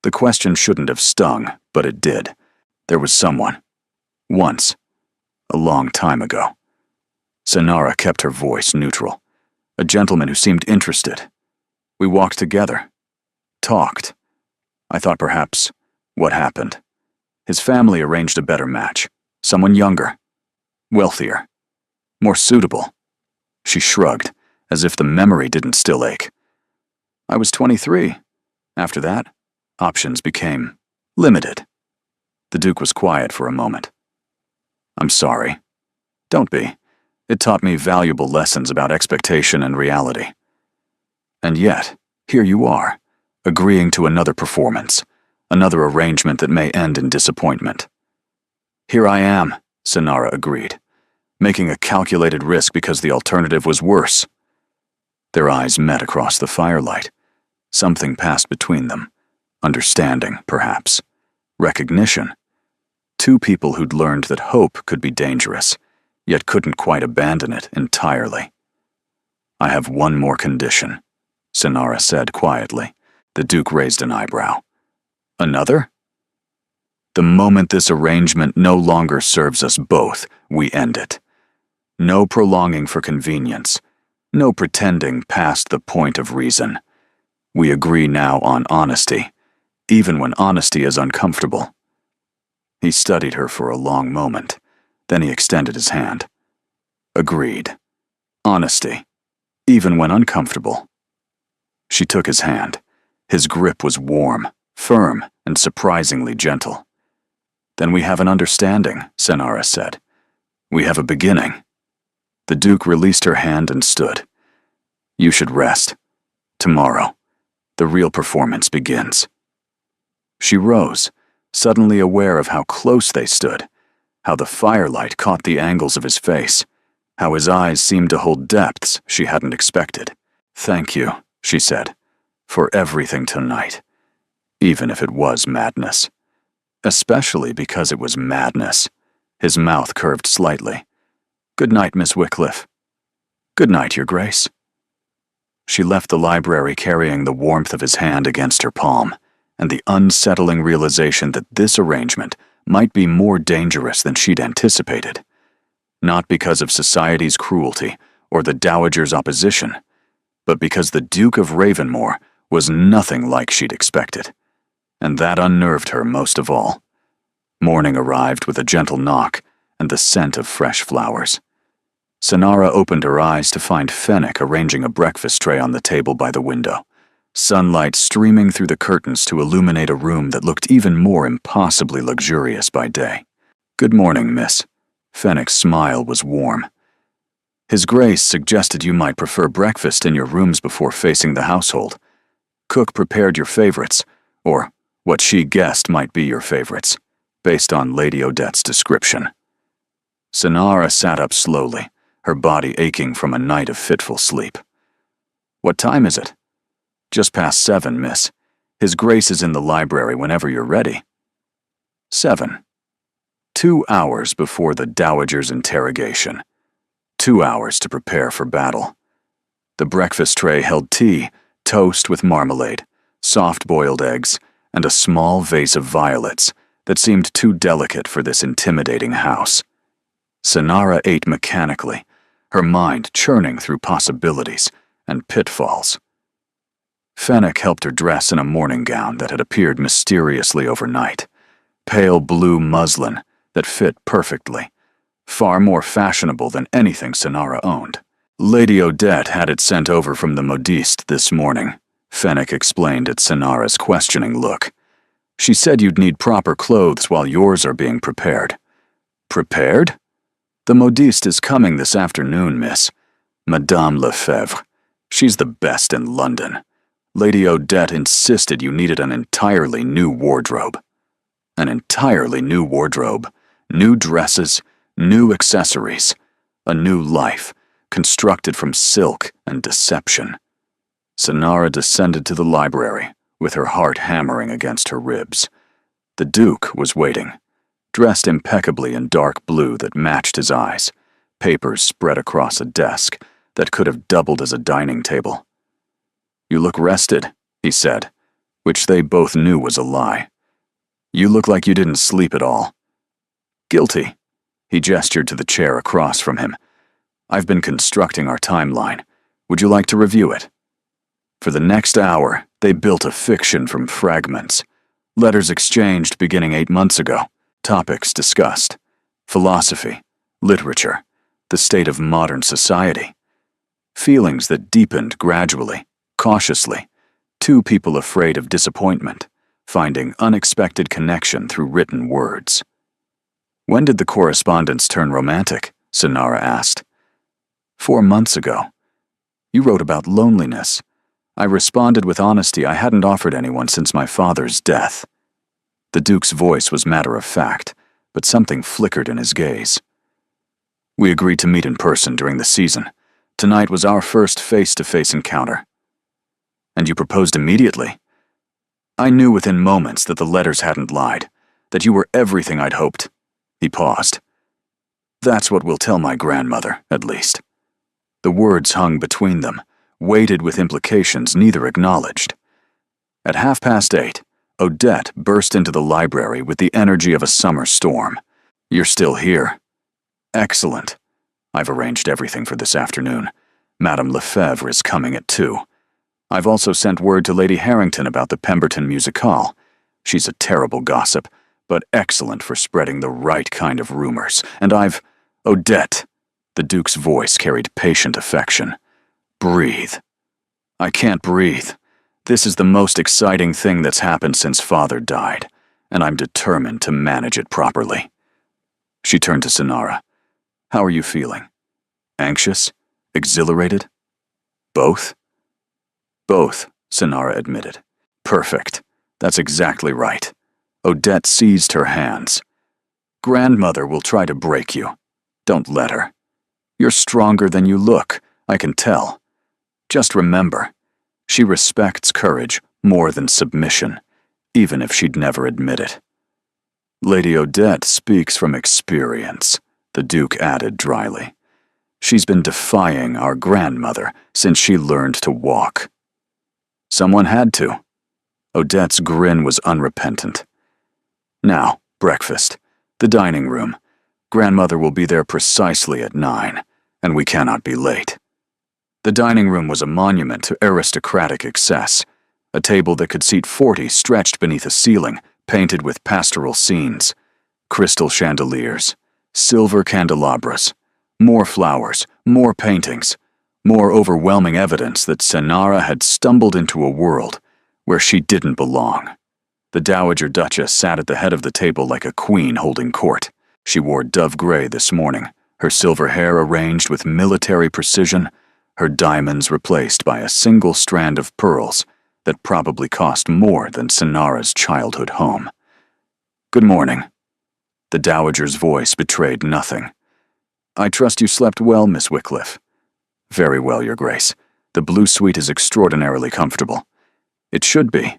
The question shouldn't have stung, but it did. There was someone. Once. A long time ago. Senara kept her voice neutral. A gentleman who seemed interested. We walked together. Talked. I thought perhaps, what happened? His family arranged a better match. Someone younger. Wealthier. More suitable. She shrugged, as if the memory didn't still ache. I was 23. After that, options became limited. The Duke was quiet for a moment. I'm sorry. Don't be. It taught me valuable lessons about expectation and reality. And yet, here you are, agreeing to another performance, another arrangement that may end in disappointment. Here I am, Senara agreed, making a calculated risk because the alternative was worse. Their eyes met across the firelight. Something passed between them. Understanding, perhaps. Recognition. Two people who'd learned that hope could be dangerous, yet couldn't quite abandon it entirely. I have one more condition, Senara said quietly. The Duke raised an eyebrow. Another? The moment this arrangement no longer serves us both, we end it. No prolonging for convenience. No pretending past the point of reason. We agree now on honesty, even when honesty is uncomfortable. He studied her for a long moment, then he extended his hand. Agreed. Honesty, even when uncomfortable. She took his hand. His grip was warm, firm, and surprisingly gentle. Then we have an understanding, Senara said. We have a beginning. The Duke released her hand and stood. You should rest. Tomorrow, the real performance begins. She rose, suddenly aware of how close they stood, how the firelight caught the angles of his face, how his eyes seemed to hold depths she hadn't expected. Thank you, she said, for everything tonight, even if it was madness. Especially because it was madness. His mouth curved slightly. Good night, Miss Wycliffe. Good night, Your Grace. She left the library carrying the warmth of his hand against her palm, and the unsettling realization that this arrangement might be more dangerous than she'd anticipated. not because of society's cruelty or the Dowager's opposition, but because the Duke of Ravenmore was nothing like she'd expected, and that unnerved her most of all. Morning arrived with a gentle knock and the scent of fresh flowers. Sonara opened her eyes to find Fennec arranging a breakfast tray on the table by the window, sunlight streaming through the curtains to illuminate a room that looked even more impossibly luxurious by day. "Good morning, miss." Fennec's smile was warm. "His Grace suggested you might prefer breakfast in your rooms before facing the household. Cook prepared your favorites, or what she guessed might be your favorites, based on Lady Odette's description." Sonara sat up slowly, her body aching from a night of fitful sleep. "What time is it?" "Just past 7, miss. His Grace is in the library whenever you're ready." 7. 2 hours before the Dowager's interrogation. 2 hours to prepare for battle. The breakfast tray held tea, toast with marmalade, soft-boiled eggs, and a small vase of violets that seemed too delicate for this intimidating house. Sonara ate mechanically, her mind churning through possibilities and pitfalls. Fennec helped her dress in a morning gown that had appeared mysteriously overnight, pale blue muslin that fit perfectly, far more fashionable than anything Sonara owned. "Lady Odette had it sent over from the modiste this morning," Fennec explained at Sonara's questioning look. "She said you'd need proper clothes while yours are being prepared." "Prepared?" "The modiste is coming this afternoon, miss. Madame Lefebvre. She's the best in London. Lady Odette insisted you needed an entirely new wardrobe." "An entirely new wardrobe, new dresses, new accessories, a new life, constructed from silk and deception." Sonara descended to the library, with her heart hammering against her ribs. The Duke was waiting, dressed impeccably in dark blue that matched his eyes, papers spread across a desk that could have doubled as a dining table. "You look rested," he said, which they both knew was a lie. "You look like you didn't sleep at all." "Guilty." He gestured to the chair across from him. "I've been constructing our timeline. Would you like to review it?" For the next hour, they built a fiction from fragments. Letters exchanged beginning 8 months ago. Topics discussed: philosophy, literature, the state of modern society. Feelings that deepened gradually, cautiously. Two people afraid of disappointment, finding unexpected connection through written words. "When did the correspondence turn romantic?" Sonara asked. 4 months ago. You wrote about loneliness. I responded with honesty I hadn't offered anyone since my father's death." The Duke's voice was matter-of-fact, but something flickered in his gaze. "We agreed to meet in person during the season. Tonight was our first face-to-face encounter." "And you proposed immediately?" "I knew within moments that the letters hadn't lied, that you were everything I'd hoped." He paused. "That's what we'll tell my grandmother, at least." The words hung between them, weighted with implications neither acknowledged. At 8:30, Odette burst into the library with the energy of a summer storm. "You're still here." "Excellent. I've arranged everything for this afternoon. Madame Lefebvre is coming at 2. I've also sent word to Lady Harrington about the Pemberton Musicale. She's a terrible gossip, but excellent for spreading the right kind of rumors. And I've... Odette." The Duke's voice carried patient affection. "Breathe." "I can't breathe. This is the most exciting thing that's happened since Father died, and I'm determined to manage it properly." She turned to Sonara. "How are you feeling? Anxious? Exhilarated? Both?" "Both," Sonara admitted. "Perfect. That's exactly right." Odette seized her hands. "Grandmother will try to break you. Don't let her. You're stronger than you look, I can tell. Just remember, she respects courage more than submission, even if she'd never admit it." "Lady Odette speaks from experience," the Duke added dryly. "She's been defying our grandmother since she learned to walk." "Someone had to." Odette's grin was unrepentant. "Now, breakfast. The dining room. Grandmother will be there precisely at 9, and we cannot be late." The dining room was a monument to aristocratic excess. A table that could seat 40 stretched beneath a ceiling, painted with pastoral scenes. Crystal chandeliers, silver candelabras, more flowers, more paintings, more overwhelming evidence that Senara had stumbled into a world where she didn't belong. The Dowager Duchess sat at the head of the table like a queen holding court. She wore dove gray this morning, her silver hair arranged with military precision, her diamonds replaced by a single strand of pearls that probably cost more than Senara's childhood home. "Good morning." The Dowager's voice betrayed nothing. "I trust you slept well, Miss Wycliffe." "Very well, Your Grace. The blue suite is extraordinarily comfortable." "It should be.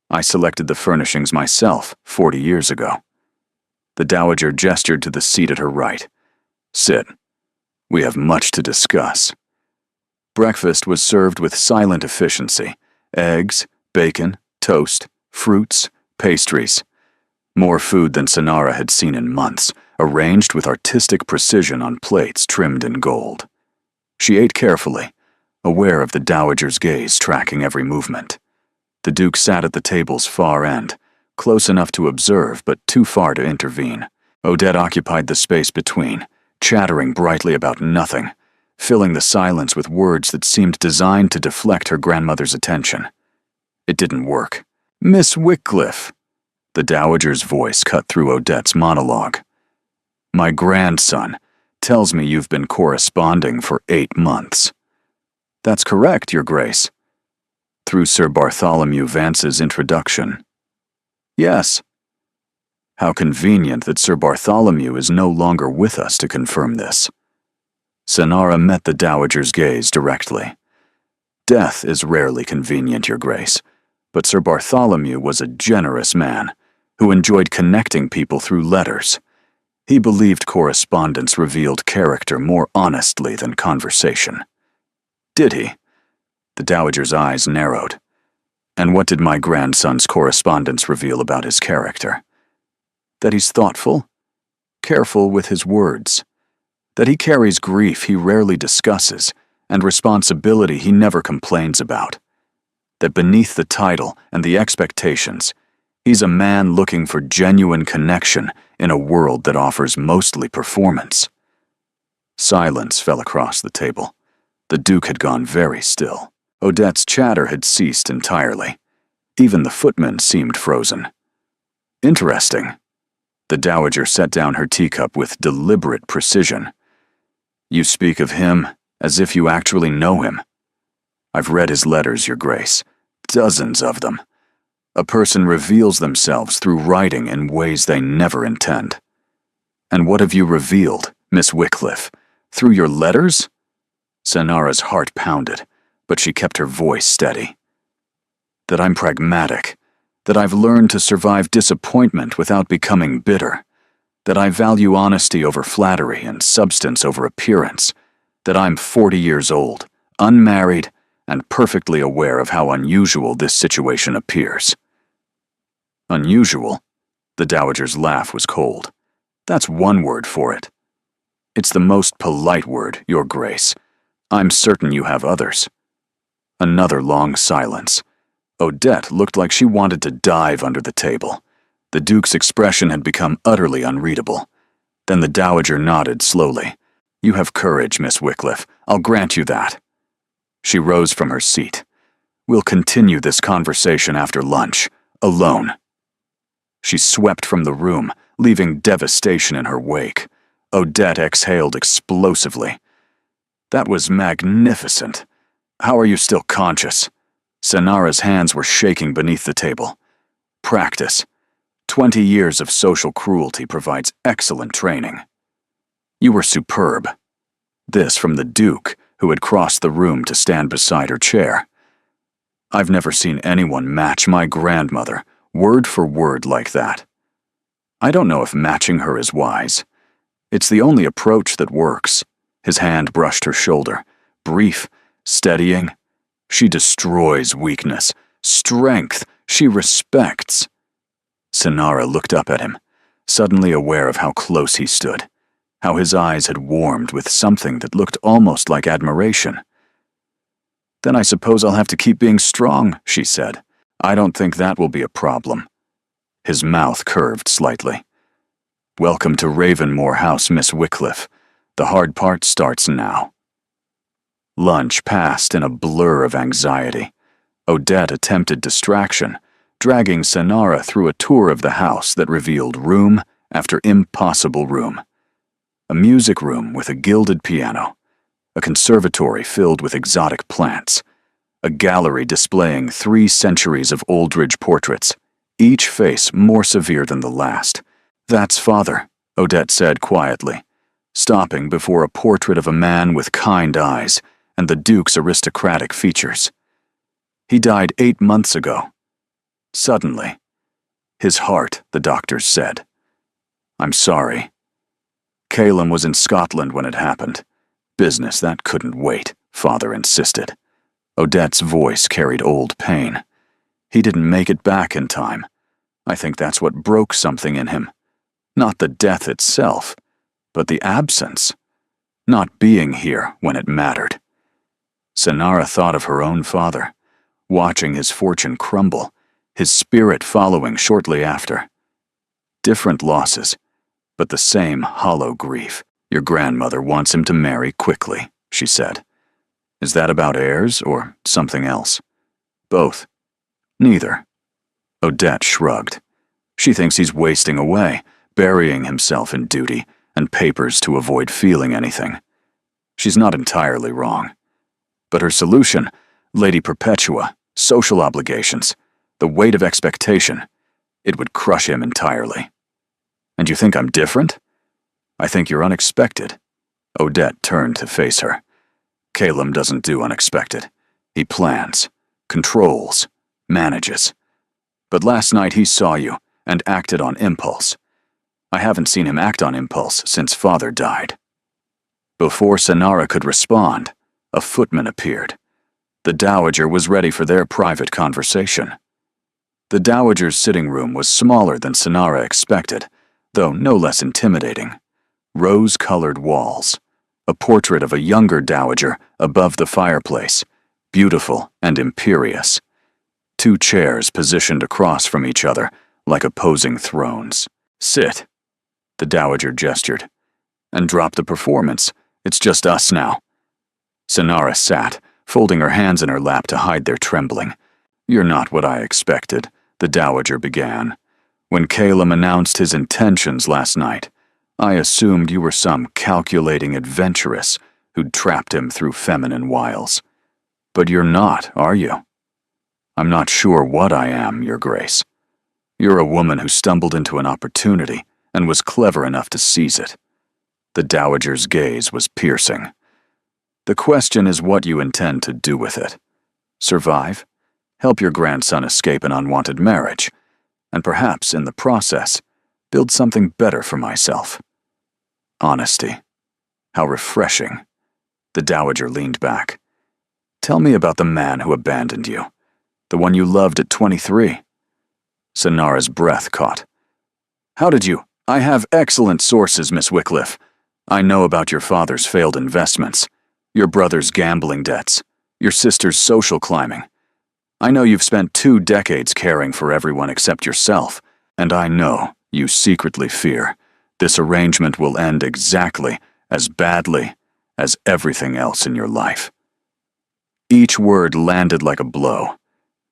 I selected the furnishings myself 40 years ago." The Dowager gestured to the seat at her right. "Sit. We have much to discuss." Breakfast was served with silent efficiency. Eggs, bacon, toast, fruits, pastries. More food than Senara had seen in months, arranged with artistic precision on plates trimmed in gold. She ate carefully, aware of the Dowager's gaze tracking every movement. The Duke sat at the table's far end, close enough to observe but too far to intervene. Odette occupied the space between, chattering brightly about nothing, filling the silence with words that seemed designed to deflect her grandmother's attention. It didn't work. "Miss Wycliffe," the Dowager's voice cut through Odette's monologue. "My grandson tells me you've been corresponding for 8 months." "That's correct, Your Grace." "Through Sir Bartholomew Vance's introduction." "Yes." "How convenient that Sir Bartholomew is no longer with us to confirm this." Senara met the Dowager's gaze directly. "Death is rarely convenient, Your Grace, but Sir Bartholomew was a generous man who enjoyed connecting people through letters. He believed correspondence revealed character more honestly than conversation." "Did he?" The Dowager's eyes narrowed. "And what did my grandson's correspondence reveal about his character?" "That he's thoughtful, careful with his words. That he carries grief he rarely discusses, and responsibility he never complains about. That beneath the title and the expectations, he's a man looking for genuine connection in a world that offers mostly performance." Silence fell across the table. The Duke had gone very still. Odette's chatter had ceased entirely. Even the footmen seemed frozen. "Interesting." The Dowager set down her teacup with deliberate precision. "You speak of him as if you actually know him." "I've read his letters, Your Grace. Dozens of them. A person reveals themselves through writing in ways they never intend." "And what have you revealed, Miss Wycliffe? Through your letters?" Senara's heart pounded, but she kept her voice steady. "That I'm pragmatic. That I've learned to survive disappointment without becoming bitter. That I value honesty over flattery and substance over appearance. That I'm 40 years old, unmarried, and perfectly aware of how unusual this situation appears." "Unusual?" The Dowager's laugh was cold. "That's one word for it." "It's the most polite word, Your Grace. I'm certain you have others." Another long silence. Odette looked like she wanted to dive under the table. The Duke's expression had become utterly unreadable. Then the Dowager nodded slowly. "You have courage, Miss Wycliffe. I'll grant you that." She rose from her seat. "We'll continue this conversation after lunch, alone." She swept from the room, leaving devastation in her wake. Odette exhaled explosively. "That was magnificent. How are you still conscious?" Senara's hands were shaking beneath the table. "Practice. 20 years of social cruelty provides excellent training." "You were superb." This from the Duke, who had crossed the room to stand beside her chair. "I've never seen anyone match my grandmother, word for word like that." "I don't know if matching her is wise. It's the only approach that works." His hand brushed her shoulder. Brief, steadying. "She destroys weakness. Strength she respects." Senara looked up at him, suddenly aware of how close he stood. how his eyes had warmed with something that looked almost like admiration. "Then I suppose I'll have to keep being strong," she said. "I don't think that will be a problem." His mouth curved slightly. "Welcome to Ravenmore House, Miss Wycliffe. The hard part starts now." Lunch passed in a blur of anxiety. Odette attempted distraction, dragging Sanara through a tour of the house that revealed room after impossible room. A music room with a gilded piano, a conservatory filled with exotic plants, a gallery displaying 3 centuries of Aldridge portraits, each face more severe than the last. "That's Father," Odette said quietly, stopping before a portrait of a man with kind eyes and the Duke's aristocratic features. "He died 8 months ago." Suddenly, "His heart," the doctors said. "I'm sorry." Calum was in Scotland when it happened. "Business, that couldn't wait," Father insisted. Odette's voice carried old pain. "He didn't make it back in time. I think that's what broke something in him. Not the death itself, but the absence. Not being here when it mattered." Sanara thought of her own father, watching his fortune crumble, his spirit following shortly after. Different losses, but the same hollow grief. "Your grandmother wants him to marry quickly," she said. "Is that about heirs or something else?" "Both." "Neither." Odette shrugged. "She thinks he's wasting away, burying himself in duty and papers to avoid feeling anything. She's not entirely wrong. But her solution, Lady Perpetua, social obligations, the weight of expectation, it would crush him entirely." "And you think I'm different?" "I think you're unexpected." Odette turned to face her. "Calum doesn't do unexpected. He plans, controls, manages. But last night he saw you and acted on impulse. I haven't seen him act on impulse since Father died." Before Sanara could respond, a footman appeared. The Dowager was ready for their private conversation. The Dowager's sitting room was smaller than Sanara expected, though no less intimidating. Rose-colored walls, a portrait of a younger Dowager above the fireplace, beautiful and imperious. 2 chairs positioned across from each other like opposing thrones. "Sit," the Dowager gestured. "And drop the performance. It's just us now." Sanara sat, folding her hands in her lap to hide their trembling. "You're not what I expected," the Dowager began. "When Calum announced his intentions last night, I assumed you were some calculating adventuress who'd trapped him through feminine wiles. But you're not, are you?" "I'm not sure what I am, Your Grace. You're a woman who stumbled into an opportunity and was clever enough to seize it." The Dowager's gaze was piercing. "The question is what you intend to do with it. Survive? Help your grandson escape an unwanted marriage? And perhaps, in the process, build something better for myself?" Honesty. How refreshing. The Dowager leaned back. "Tell me about the man who abandoned you. The one you loved at 23. Sanara's breath caught. "How did you? I have excellent sources, Miss Wycliffe. I know about your father's failed investments, your brother's gambling debts, your sister's social climbing. I know you've spent 2 decades caring for everyone except yourself, and I know you secretly fear this arrangement will end exactly as badly as everything else in your life." Each word landed like a blow.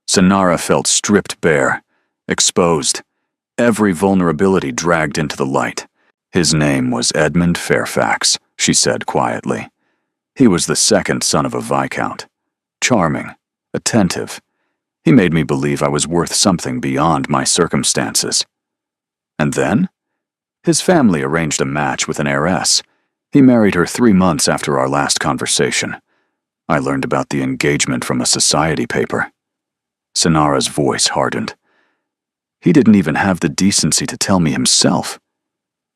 Sanara felt stripped bare, exposed, every vulnerability dragged into the light. "His name was Edmund Fairfax," she said quietly. "He was the second son of a viscount. Charming, attentive. He made me believe I was worth something beyond my circumstances. And then? His family arranged a match with an heiress. He married her 3 months after our last conversation. I learned about the engagement from a society paper." Sanara's voice hardened. "He didn't even have the decency to tell me himself.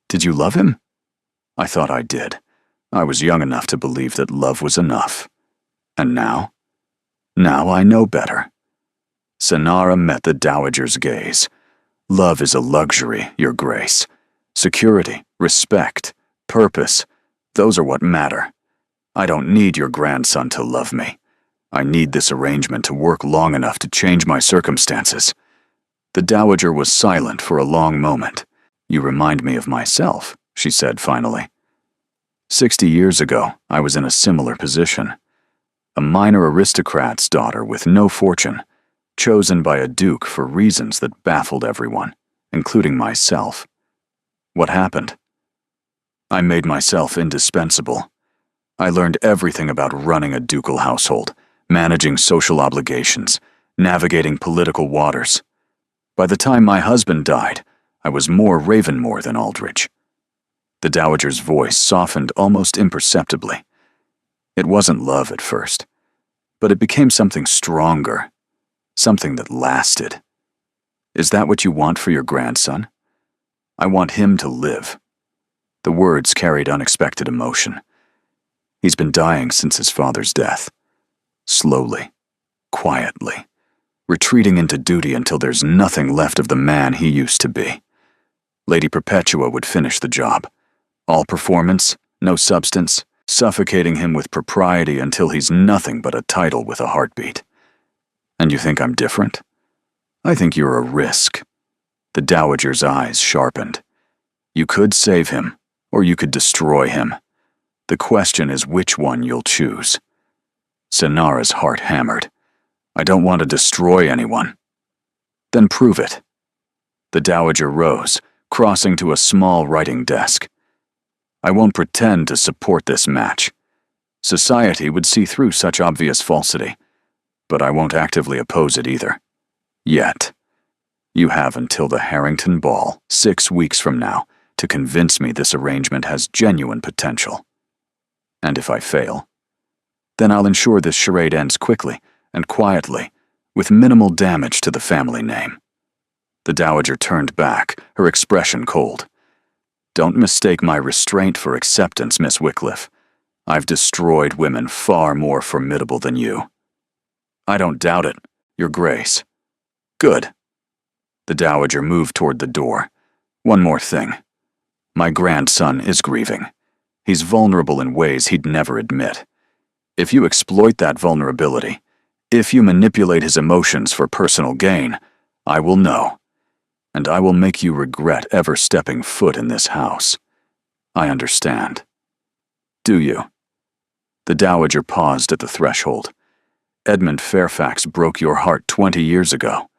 Did you love him?" "I thought I did. I was young enough to believe that love was enough. And now? Now I know better." Sanara met the Dowager's gaze. "Love is a luxury, Your Grace. Security, respect, purpose, those are what matter. I don't need your grandson to love me. I need this arrangement to work long enough to change my circumstances." The dowager was silent for a long moment. "You remind me of myself," she said finally. 60 years ago, I was in a similar position. A minor aristocrat's daughter with no fortune, chosen by a duke for reasons that baffled everyone, including myself. What happened? I made myself indispensable. I learned everything about running a ducal household, managing social obligations, navigating political waters. By the time my husband died, I was more Ravenmore than Aldrich. The dowager's voice softened almost imperceptibly. It wasn't love at first, but it became something stronger, something that lasted. "Is that what you want for your grandson?" "I want him to live." The words carried unexpected emotion. He's been dying since his father's death. Slowly, quietly, retreating into duty until there's nothing left of the man he used to be. Lady Perpetua would finish the job. All performance, no substance, suffocating him with propriety until he's nothing but a title with a heartbeat. And you think I'm different? I think you're a risk. The dowager's eyes sharpened. You could save him, or you could destroy him. The question is which one you'll choose. Senara's heart hammered. "I don't want to destroy anyone." "Then prove it." The dowager rose, crossing to a small writing desk. "I won't pretend to support this match. Society would see through such obvious falsity, but I won't actively oppose it either. Yet. You have until the Harrington Ball, 6 weeks from now, to convince me this arrangement has genuine potential. And if I fail, then I'll ensure this charade ends quickly and quietly, with minimal damage to the family name." The dowager turned back, her expression cold. "Don't mistake my restraint for acceptance, Miss Wycliffe. I've destroyed women far more formidable than you." "I don't doubt it, Your Grace." "Good." The dowager moved toward the door. "One more thing. My grandson is grieving. He's vulnerable in ways he'd never admit. If you exploit that vulnerability, if you manipulate his emotions for personal gain, I will know. And I will make you regret ever stepping foot in this house. I understand. Do you?" The dowager paused at the threshold. "Edmund Fairfax broke your heart 20 years ago.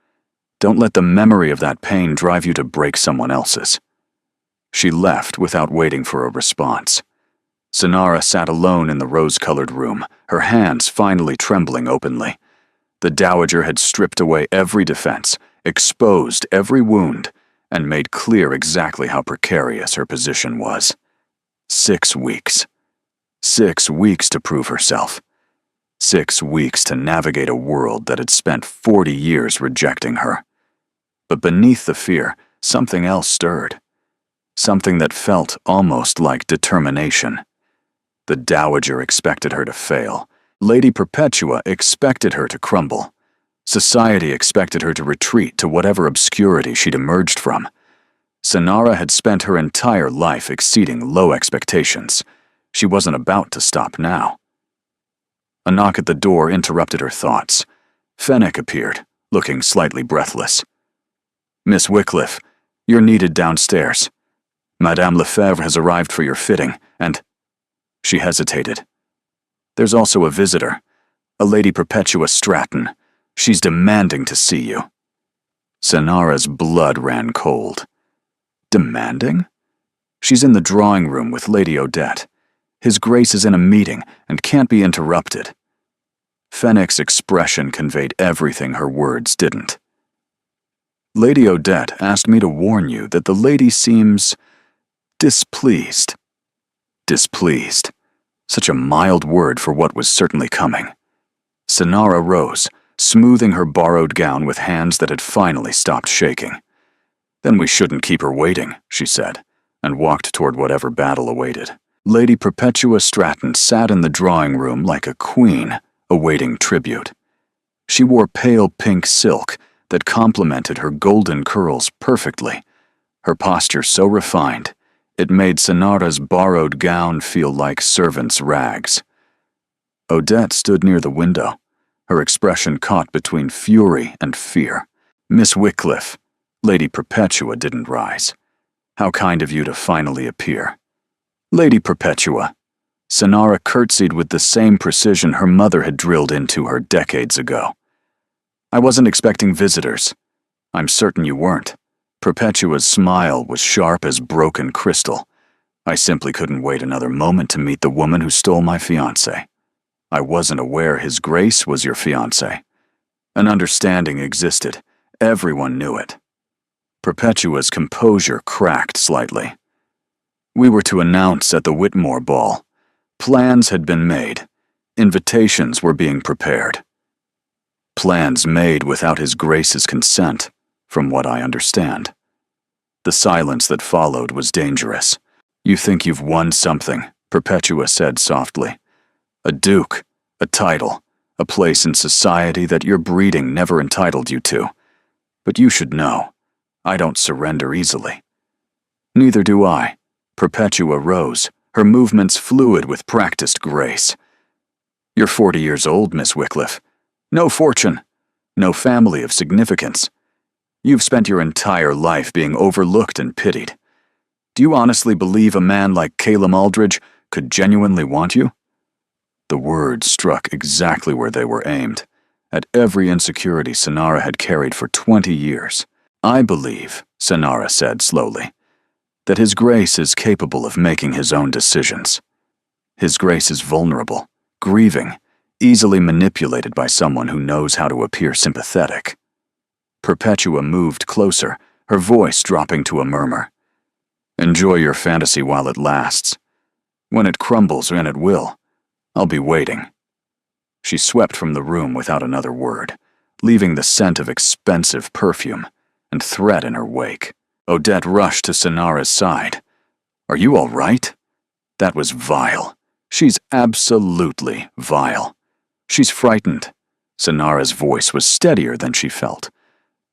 Don't let the memory of that pain drive you to break someone else's." She left without waiting for a response. Senara sat alone in the rose-colored room, her hands finally trembling openly. The dowager had stripped away every defense, exposed every wound, and made clear exactly how precarious her position was. 6 weeks. 6 weeks to prove herself. 6 weeks to navigate a world that had spent 40 years rejecting her. But beneath the fear, something else stirred. Something that felt almost like determination. The dowager expected her to fail. Lady Perpetua expected her to crumble. Society expected her to retreat to whatever obscurity she'd emerged from. Senara had spent her entire life exceeding low expectations. She wasn't about to stop now. A knock at the door interrupted her thoughts. Fenwick appeared, looking slightly breathless. "Miss Wycliffe, you're needed downstairs. Madame Lefebvre has arrived for your fitting, and—" She hesitated. "There's also a visitor, a Lady Perpetua Stratton. She's demanding to see you." Senara's blood ran cold. Demanding? She's in the drawing room with Lady Odette. His Grace is in a meeting and can't be interrupted. Fenwick's expression conveyed everything her words didn't. "Lady Odette asked me to warn you that the lady seems displeased." Displeased. Such a mild word for what was certainly coming. Senara rose, smoothing her borrowed gown with hands that had finally stopped shaking. "Then we shouldn't keep her waiting," she said, and walked toward whatever battle awaited. Lady Perpetua Stratton sat in the drawing room like a queen, awaiting tribute. She wore pale pink silk that complemented her golden curls perfectly, her posture so refined, It made Sonara's borrowed gown feel like servant's rags. Odette stood near the window, her expression caught between fury and fear. "Miss Wycliffe," Lady Perpetua didn't rise. "How kind of you to finally appear." "Lady Perpetua." Sonara curtsied with the same precision her mother had drilled into her decades ago. "I wasn't expecting visitors." "I'm certain you weren't." Perpetua's smile was sharp as broken crystal. "I simply couldn't wait another moment to meet the woman who stole my fiancé." "I wasn't aware His Grace was your fiancé." An understanding existed. Everyone knew it. Perpetua's composure cracked slightly. "We were to announce at the Whitmore ball. Plans had been made. Invitations were being prepared." "Plans made without His Grace's consent, from what I understand." The silence that followed was dangerous. "You think you've won something," Perpetua said softly. "A duke, a title, a place in society that your breeding never entitled you to. But you should know, I don't surrender easily." "Neither do I." Perpetua rose, her movements fluid with practiced grace. "You're 40 years old, Miss Wycliffe. No fortune, no family of significance. You've spent your entire life being overlooked and pitied. Do you honestly believe a man like Calum Aldridge could genuinely want you?" The words struck exactly where they were aimed, at every insecurity Sonara had carried for 20 years. "I believe," Sonara said slowly, "that His Grace is capable of making his own decisions. His Grace is vulnerable, grieving, easily manipulated by someone who knows how to appear sympathetic." Perpetua moved closer, her voice dropping to a murmur. "Enjoy your fantasy while it lasts. When it crumbles, and it will, I'll be waiting." She swept from the room without another word, leaving the scent of expensive perfume and threat in her wake. Odette rushed to Sonara's side. "Are you all right? That was vile. She's absolutely vile. She's frightened." Sonara's voice was steadier than she felt.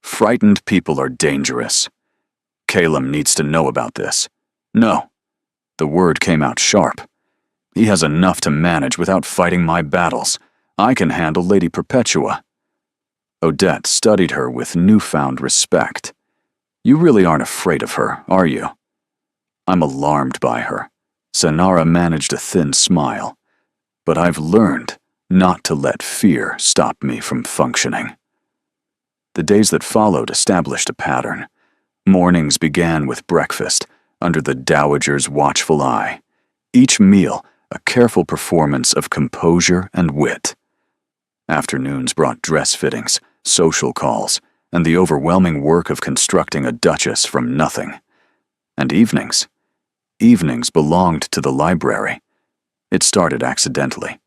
"Frightened people are dangerous. Calum needs to know about this." "No." The word came out sharp. "He has enough to manage without fighting my battles. I can handle Lady Perpetua." Odette studied her with newfound respect. "You really aren't afraid of her, are you?" "I'm alarmed by her." Sonara managed a thin smile. "But I've learned not to let fear stop me from functioning." The days that followed established a pattern. Mornings began with breakfast, under the dowager's watchful eye. Each meal a careful performance of composure and wit. Afternoons brought dress fittings, social calls, and the overwhelming work of constructing a duchess from nothing. And evenings? Evenings belonged to the library. It started accidentally.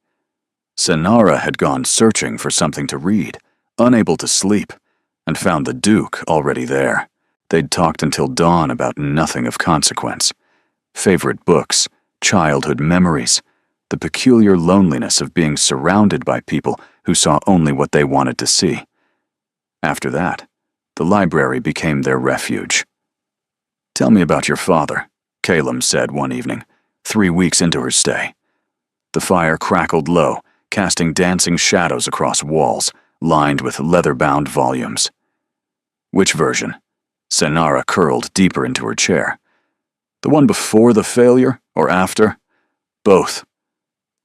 Sonara had gone searching for something to read, unable to sleep, and found the Duke already there. They'd talked until dawn about nothing of consequence. Favorite books, childhood memories, the peculiar loneliness of being surrounded by people who saw only what they wanted to see. After that, the library became their refuge. "Tell me about your father," Calum said one evening, 3 weeks into her stay. The fire crackled low, casting dancing shadows across walls, lined with leather-bound volumes. "Which version?" Sonara curled deeper into her chair. "The one before the failure, or after?" "Both."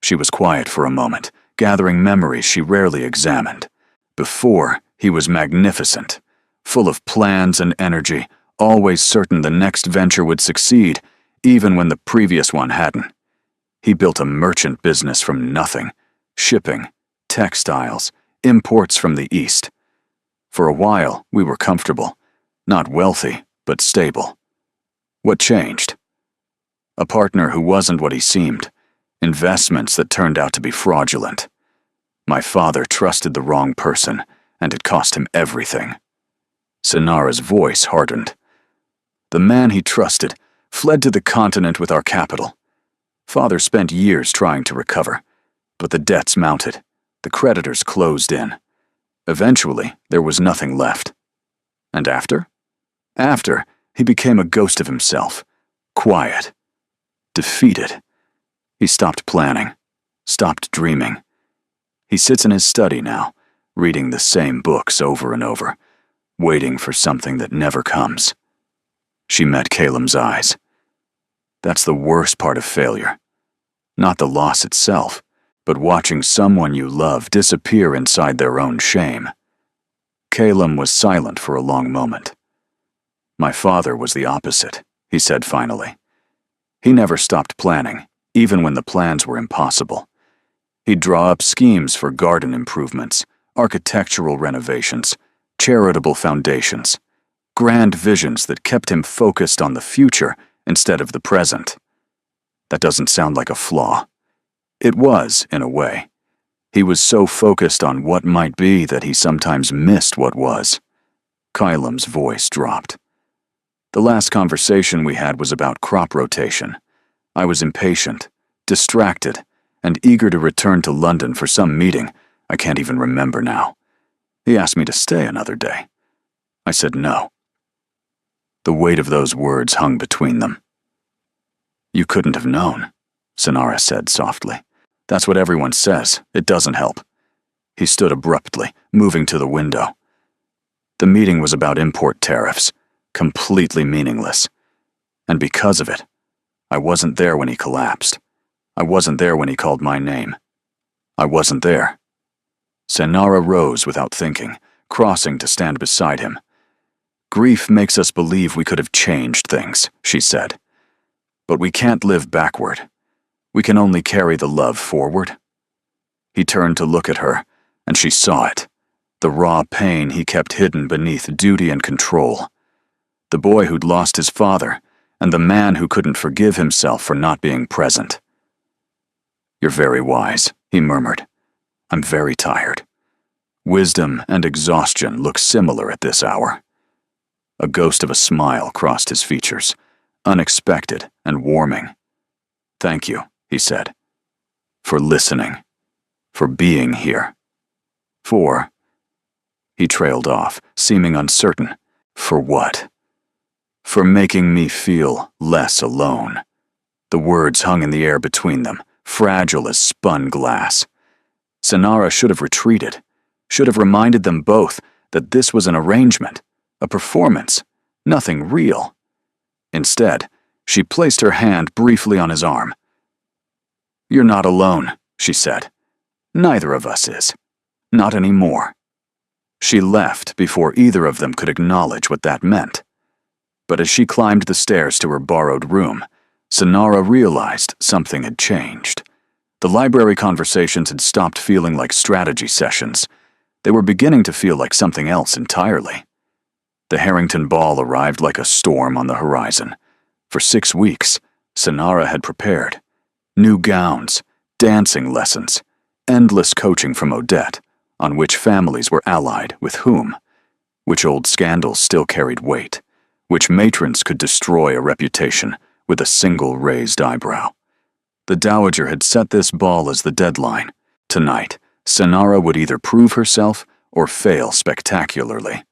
She was quiet for a moment, gathering memories she rarely examined. Before, he was magnificent, full of plans and energy, always certain the next venture would succeed, even when the previous one hadn't. He built a merchant business from nothing, shipping, textiles, imports from the East. For a while, we were comfortable, not wealthy, but stable. What changed? A partner who wasn't what he seemed, investments that turned out to be fraudulent. My father trusted the wrong person, and it cost him everything. Sonara's voice hardened. The man he trusted fled to the continent with our capital. Father spent years trying to recover, but the debts mounted, the creditors closed in. Eventually, there was nothing left. And after? After, he became a ghost of himself, quiet, defeated. He stopped planning, stopped dreaming. He sits in his study now, reading the same books over and over, waiting for something that never comes. She met Caleb's eyes. That's the worst part of failure. Not the loss itself, but watching someone you love disappear inside their own shame. Caleb was silent for a long moment. My father was the opposite, he said finally. He never stopped planning, even when the plans were impossible. He'd draw up schemes for garden improvements, architectural renovations, charitable foundations, grand visions that kept him focused on the future instead of the present. That doesn't sound like a flaw. It was, in a way. He was so focused on what might be that he sometimes missed what was. Kylem's voice dropped. The last conversation we had was about crop rotation. I was impatient, distracted, and eager to return to London for some meeting I can't even remember now. He asked me to stay another day. I said no. The weight of those words hung between them. You couldn't have known, Sonara said softly. That's what everyone says. It doesn't help. He stood abruptly, moving to the window. The meeting was about import tariffs, completely meaningless. And because of it, I wasn't there when he collapsed. I wasn't there when he called my name. I wasn't there. Sonara rose without thinking, crossing to stand beside him. Grief makes us believe we could have changed things, she said. But we can't live backward. We can only carry the love forward. He turned to look at her, and she saw it, the raw pain he kept hidden beneath duty and control. The boy who'd lost his father, and the man who couldn't forgive himself for not being present. You're very wise, he murmured. I'm very tired. Wisdom and exhaustion look similar at this hour. A ghost of a smile crossed his features, unexpected and warming. Thank you, he said, for listening, for being here, for... He trailed off, seeming uncertain. For what? For making me feel less alone. The words hung in the air between them, fragile as spun glass. Sonara should have retreated, should have reminded them both that this was an arrangement, a performance, nothing real. Instead, she placed her hand briefly on his arm. You're not alone, she said. Neither of us is. Not anymore. She left before either of them could acknowledge what that meant. But as she climbed the stairs to her borrowed room, Sonara realized something had changed. The library conversations had stopped feeling like strategy sessions. They were beginning to feel like something else entirely. The Harrington Ball arrived like a storm on the horizon. For 6 weeks, Sonara had prepared. New gowns, dancing lessons, endless coaching from Odette, on which families were allied with whom, which old scandals still carried weight, which matrons could destroy a reputation with a single raised eyebrow. The Dowager had set this ball as the deadline. Tonight, Sonara would either prove herself or fail spectacularly.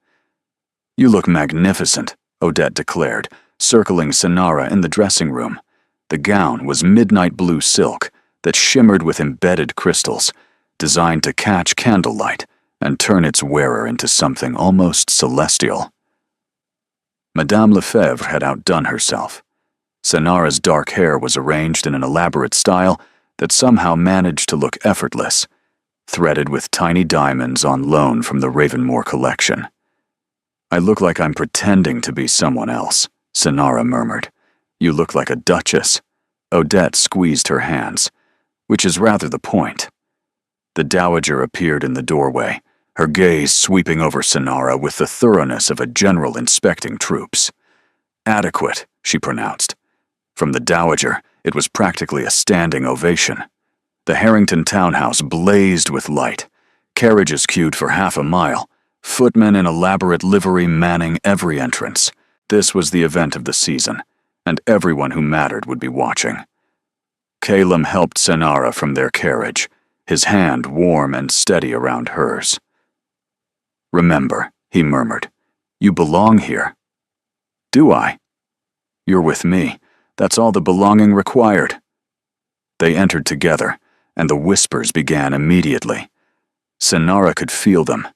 You look magnificent, Odette declared, circling Sonara in the dressing room. The gown was midnight blue silk that shimmered with embedded crystals, designed to catch candlelight and turn its wearer into something almost celestial. Madame Lefebvre had outdone herself. Sonara's dark hair was arranged in an elaborate style that somehow managed to look effortless, threaded with tiny diamonds on loan from the Ravenmore collection. I look like I'm pretending to be someone else, Sonara murmured. You look like a duchess. Odette squeezed her hands, which is rather the point. The Dowager appeared in the doorway, her gaze sweeping over Sonara with the thoroughness of a general inspecting troops. Adequate, she pronounced. From the Dowager, it was practically a standing ovation. The Harrington townhouse blazed with light, carriages queued for half a mile, footmen in elaborate livery manning every entrance. This was the event of the season, and everyone who mattered would be watching. Caleb helped Sonara from their carriage, his hand warm and steady around hers. Remember, he murmured, you belong here. Do I? You're with me, That's all the belonging required." They entered together, and the whispers began immediately. Sinara could feel them,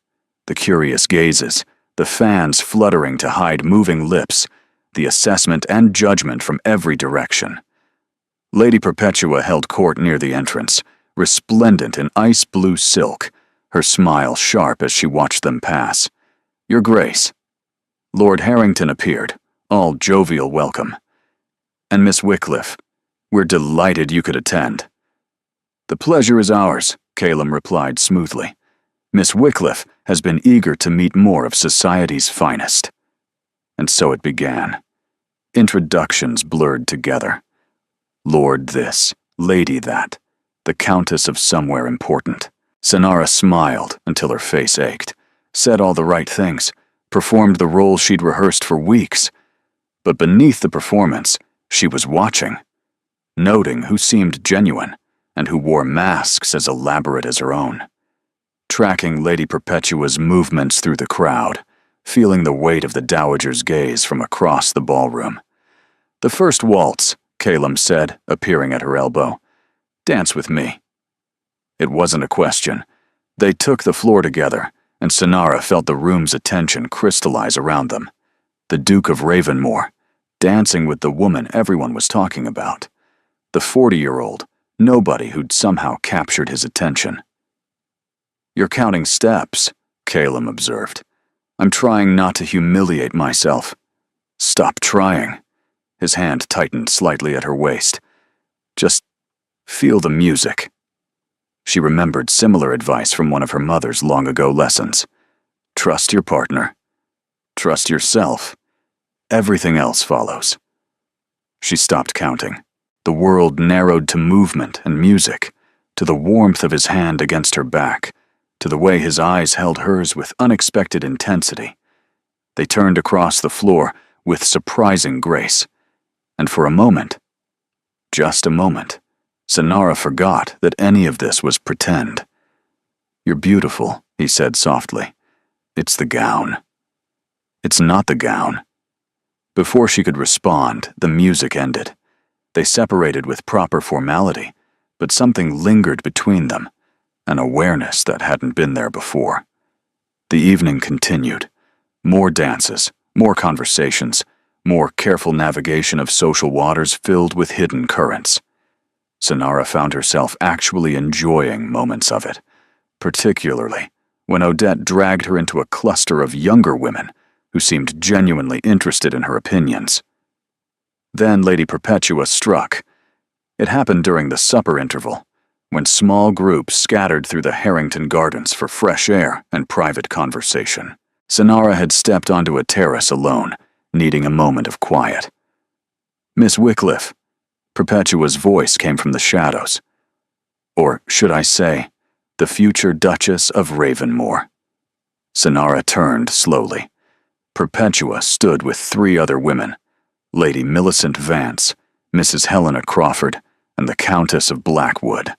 the curious gazes, the fans fluttering to hide moving lips, the assessment and judgment from every direction. Lady Perpetua held court near the entrance, resplendent in ice-blue silk, her smile sharp as she watched them pass. "Your Grace." Lord Harrington appeared, all jovial welcome. "And Miss Wycliffe, we're delighted you could attend." "The pleasure is ours," Calum replied smoothly. "Miss Wycliffe has been eager to meet more of society's finest." And so it began. Introductions blurred together. Lord this, Lady that, the Countess of somewhere important. Sinara smiled until her face ached, said all the right things, performed the role she'd rehearsed for weeks. But beneath the performance, she was watching, noting who seemed genuine and who wore masks as elaborate as her own, tracking Lady Perpetua's movements through the crowd, feeling the weight of the dowager's gaze from across the ballroom. "The first waltz," Calum said, appearing at her elbow. "Dance with me." It wasn't a question. They took the floor together, and Sinara felt the room's attention crystallize around them. The Duke of Ravenmore, dancing with the woman everyone was talking about. The 40-year-old, nobody who'd somehow captured his attention. "You're counting steps," Calum observed. "I'm trying not to humiliate myself." "Stop trying." His hand tightened slightly at her waist. "Just feel the music." She remembered similar advice from one of her mother's long-ago lessons. Trust your partner. Trust yourself. Everything else follows. She stopped counting. The world narrowed to movement and music, to the warmth of his hand against her back, to the way his eyes held hers with unexpected intensity. They turned across the floor with surprising grace, and for a moment, just a moment, Sinara forgot that any of this was pretend. "You're beautiful," he said softly. "It's the gown." "It's not the gown." Before she could respond, the music ended. They separated with proper formality, but something lingered between them, an awareness that hadn't been there before. The evening continued. More dances, more conversations, more careful navigation of social waters filled with hidden currents. Sinara found herself actually enjoying moments of it, particularly when Odette dragged her into a cluster of younger women who seemed genuinely interested in her opinions. Then Lady Perpetua struck. It happened during the supper interval, when small groups scattered through the Harrington Gardens for fresh air and private conversation. Sinara had stepped onto a terrace alone, needing a moment of quiet. "Miss Wycliffe." Perpetua's voice came from the shadows. Or should I say, the future Duchess of Ravenmore. Sinara turned slowly. Perpetua stood with 3 other women, Lady Millicent Vance, Mrs. Helena Crawford, and the Countess of Blackwood,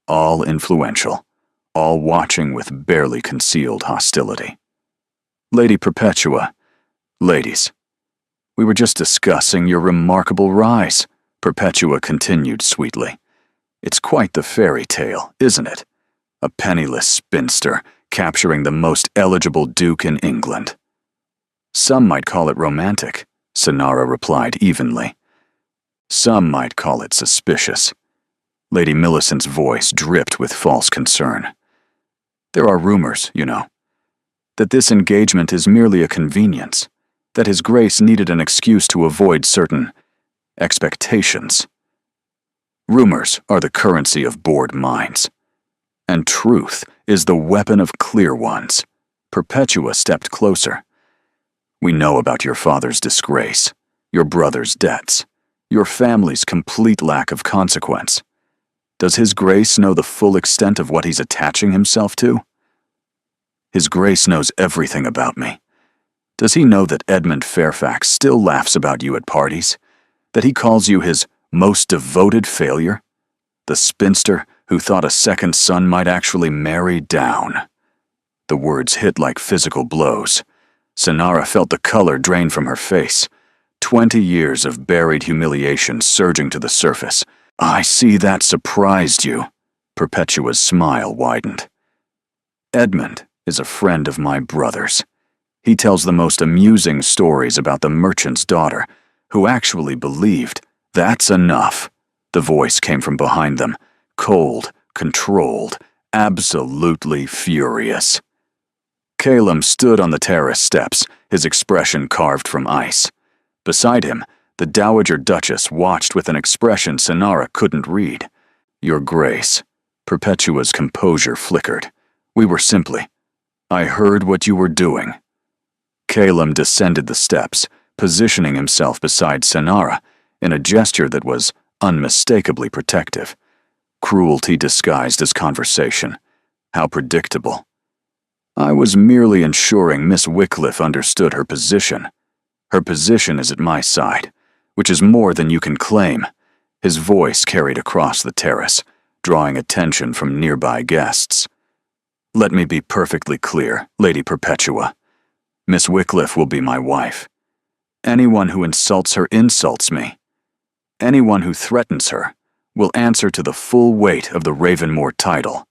all influential, all watching with barely concealed hostility. "Lady Perpetua, ladies, we were just discussing your remarkable rise," Perpetua continued sweetly. "It's quite the fairy tale, isn't it? A penniless spinster capturing the most eligible duke in England." "Some might call it romantic," Sinara replied evenly. "Some might call it suspicious." Lady Millicent's voice dripped with false concern. "There are rumors, you know, that this engagement is merely a convenience, that His Grace needed an excuse to avoid certain expectations. Rumors are the currency of bored minds, and truth is the weapon of clear ones." Perpetua stepped closer. "We know about your father's disgrace, your brother's debts, your family's complete lack of consequence. Does His Grace know the full extent of what he's attaching himself to? His Grace knows everything about me. Does he know that Edmund Fairfax still laughs about you at parties? That he calls you his most devoted failure? The spinster who thought a second son might actually marry down?" The words hit like physical blows. Sinara felt the color drain from her face. 20 years of buried humiliation surging to the surface. I see that surprised you. Perpetua's smile widened. Edmund is a friend of my brother's. He tells the most amusing stories about the merchant's daughter, who actually believed. That's enough. The voice came from behind them, cold, controlled, absolutely furious. Calum stood on the terrace steps, his expression carved from ice. Beside him, the Dowager Duchess watched with an expression Sonara couldn't read. Your Grace. Perpetua's composure flickered. We were simply. I heard what you were doing. Calum descended the steps, positioning himself beside Sonara in a gesture that was unmistakably protective. Cruelty disguised as conversation. How predictable. I was merely ensuring Miss Wycliffe understood her position. Her position is at my side, which is more than you can claim. His voice carried across the terrace, drawing attention from nearby guests. Let me be perfectly clear, Lady Perpetua. Miss Wycliffe will be my wife. Anyone who insults her insults me. Anyone who threatens her will answer to the full weight of the Ravenmore title.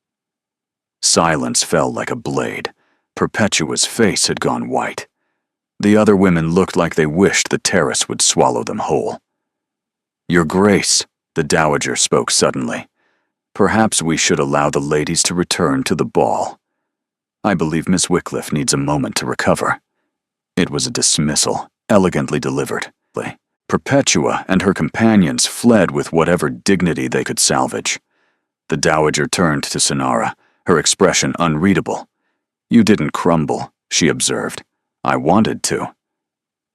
Silence fell like a blade. Perpetua's face had gone white. The other women looked like they wished the terrace would swallow them whole. Your Grace, the Dowager spoke suddenly. Perhaps we should allow the ladies to return to the ball. I believe Miss Wycliffe needs a moment to recover. It was a dismissal, elegantly delivered. Perpetua and her companions fled with whatever dignity they could salvage. The Dowager turned to Sonara, her expression unreadable. You didn't crumble, she observed. I wanted to.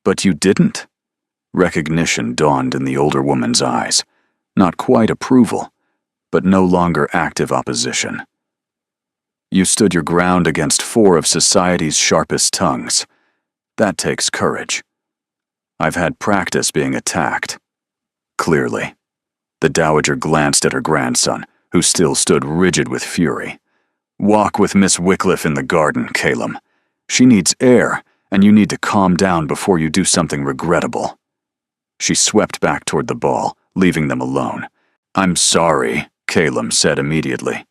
But you didn't? Recognition dawned in the older woman's eyes. Not quite approval, but no longer active opposition. You stood your ground against 4 of society's sharpest tongues. That takes courage. I've had practice being attacked. Clearly. The Dowager glanced at her grandson, who still stood rigid with fury. Walk with Miss Wycliffe in the garden, Calum. She needs air, and you need to calm down before you do something regrettable. She swept back toward the ball, leaving them alone. I'm sorry, Calum said immediately.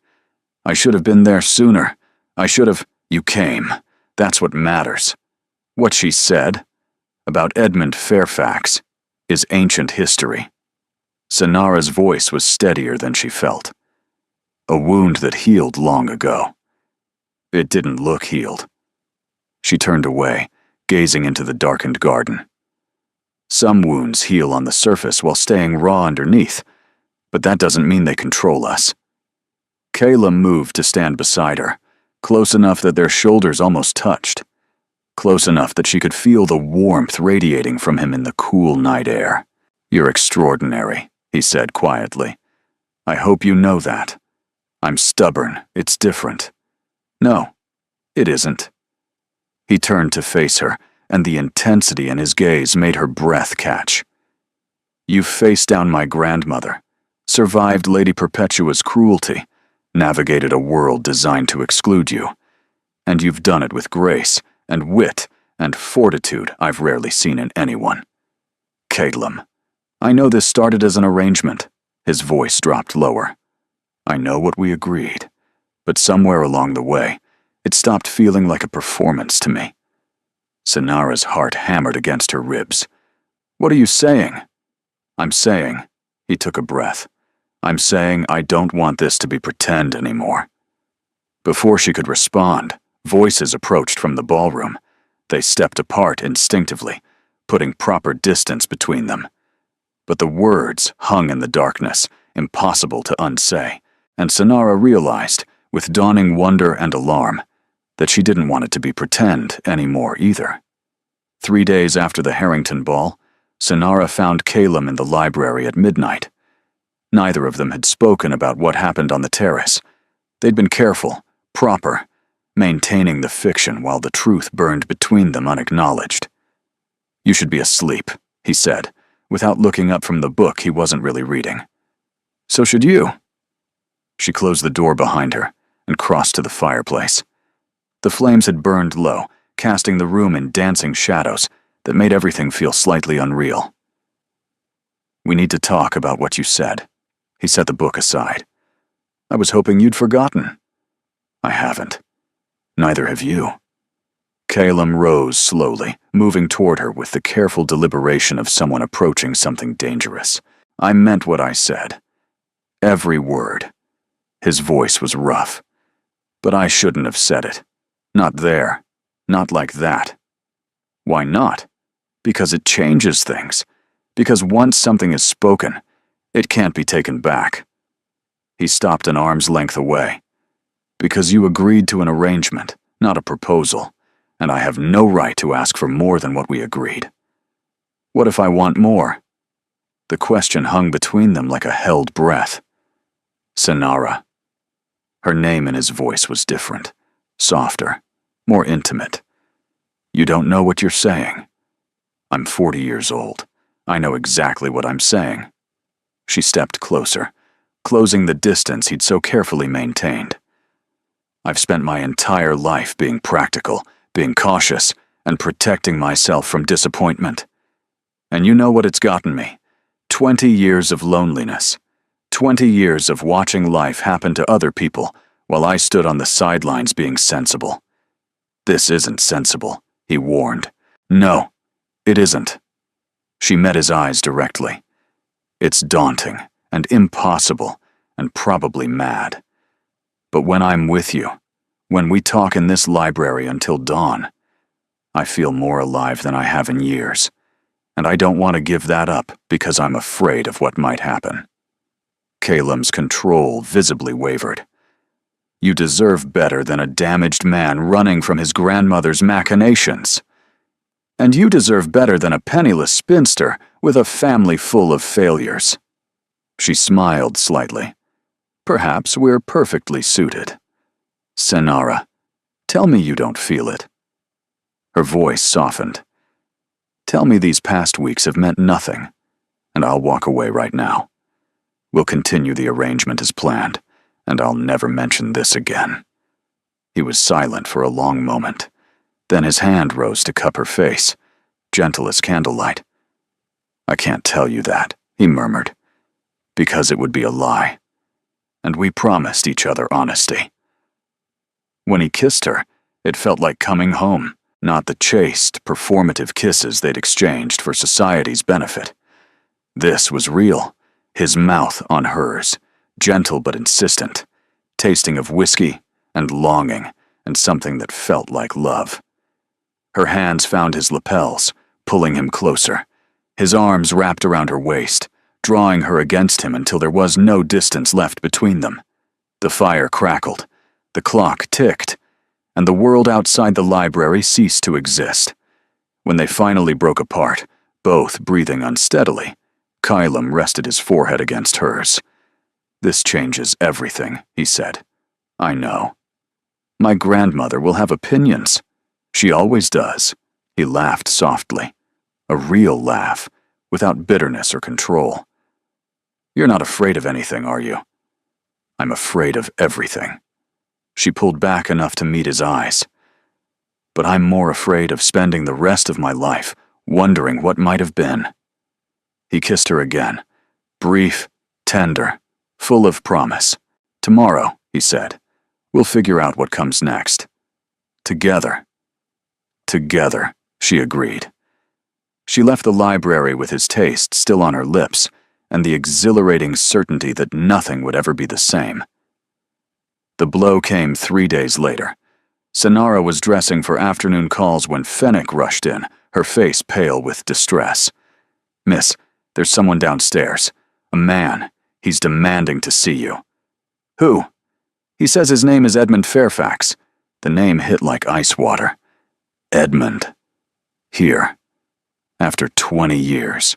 I should have been there sooner. I should have. You came. That's what matters. What she said about Edmund Fairfax is ancient history. Sonara's voice was steadier than she felt. A wound that healed long ago. It didn't look healed. She turned away, gazing into the darkened garden. Some wounds heal on the surface while staying raw underneath, but that doesn't mean they control us. Calum moved to stand beside her, close enough that their shoulders almost touched, close enough that she could feel the warmth radiating from him in the cool night air. You're extraordinary, he said quietly. I hope you know that. I'm stubborn. It's different. No, it isn't. He turned to face her, and the intensity in his gaze made her breath catch. You've faced down my grandmother, survived Lady Perpetua's cruelty, navigated a world designed to exclude you, and you've done it with grace and wit and fortitude I've rarely seen in anyone. Calum, I know this started as an arrangement. His voice dropped lower. I know what we agreed, but somewhere along the way, it stopped feeling like a performance to me. Sonara's heart hammered against her ribs. What are you saying? I'm saying, he took a breath. I'm saying I don't want this to be pretend anymore. Before she could respond, voices approached from the ballroom. They stepped apart instinctively, putting proper distance between them. But the words hung in the darkness, impossible to unsay, and Sonara realized, with dawning wonder and alarm, that she didn't want it to be pretend anymore either. 3 days after the Harrington ball, Sonara found Calum in the library at midnight. Neither of them had spoken about what happened on the terrace. They'd been careful, proper, maintaining the fiction while the truth burned between them unacknowledged. You should be asleep, he said, without looking up from the book he wasn't really reading. So should you. She closed the door behind her and crossed to the fireplace. The flames had burned low, casting the room in dancing shadows, that made everything feel slightly unreal. "We need to talk about what you said." He set the book aside. "I was hoping you'd forgotten." "I haven't. Neither have you." Calum rose slowly, moving toward her with the careful deliberation of someone approaching something dangerous. "I meant what I said. Every word." His voice was rough. "But I shouldn't have said it. Not there. Not like that." "Why not?" "Because it changes things. Because once something is spoken, it can't be taken back." He stopped an arm's length away. "Because you agreed to an arrangement, not a proposal, and I have no right to ask for more than what we agreed." "What if I want more?" The question hung between them like a held breath. "Senara." Her name in his voice was different, softer, more intimate. "You don't know what you're saying." "I'm 40 years old. I know exactly what I'm saying." She stepped closer, closing the distance he'd so carefully maintained. "I've spent my entire life being practical, being cautious, and protecting myself from disappointment. And you know what it's gotten me. 20 years of loneliness. 20 years of watching life happen to other people while I stood on the sidelines being sensible. This isn't sensible," he warned. "No, it isn't." She met his eyes directly. "It's daunting and impossible and probably mad. But when I'm with you, when we talk in this library until dawn, I feel more alive than I have in years, and I don't want to give that up because I'm afraid of what might happen." Calum's control visibly wavered. "You deserve better than a damaged man running from his grandmother's machinations. And you deserve better than a penniless spinster with a family full of failures." She smiled slightly. "Perhaps we're perfectly suited." "Senara, tell me you don't feel it." Her voice softened. "Tell me these past weeks have meant nothing, and I'll walk away right now. We'll continue the arrangement as planned, and I'll never mention this again." He was silent for a long moment. Then his hand rose to cup her face, gentle as candlelight. "I can't tell you that," he murmured, "because it would be a lie. And we promised each other honesty." When he kissed her, it felt like coming home, not the chaste, performative kisses they'd exchanged for society's benefit. This was real, his mouth on hers, gentle but insistent, tasting of whiskey and longing and something that felt like love. Her hands found his lapels, pulling him closer. His arms wrapped around her waist, drawing her against him until there was no distance left between them. The fire crackled, the clock ticked, and the world outside the library ceased to exist. When they finally broke apart, both breathing unsteadily, Calum rested his forehead against hers. "This changes everything," he said. "I know. My grandmother will have opinions. She always does." He laughed softly. A real laugh, without bitterness or control. "You're not afraid of anything, are you?" "I'm afraid of everything." She pulled back enough to meet his eyes. "But I'm more afraid of spending the rest of my life wondering what might have been." He kissed her again, brief, tender, full of promise. "Tomorrow," he said, "we'll figure out what comes next. Together." "Together," she agreed. She left the library with his taste still on her lips and the exhilarating certainty that nothing would ever be the same. The blow came 3 days later. Senara was dressing for afternoon calls when Fennec rushed in, her face pale with distress. "Miss, there's someone downstairs. A man. He's demanding to see you." "Who?" "He says his name is Edmund Fairfax." The name hit like ice water. Edmund. Here. After 20 years.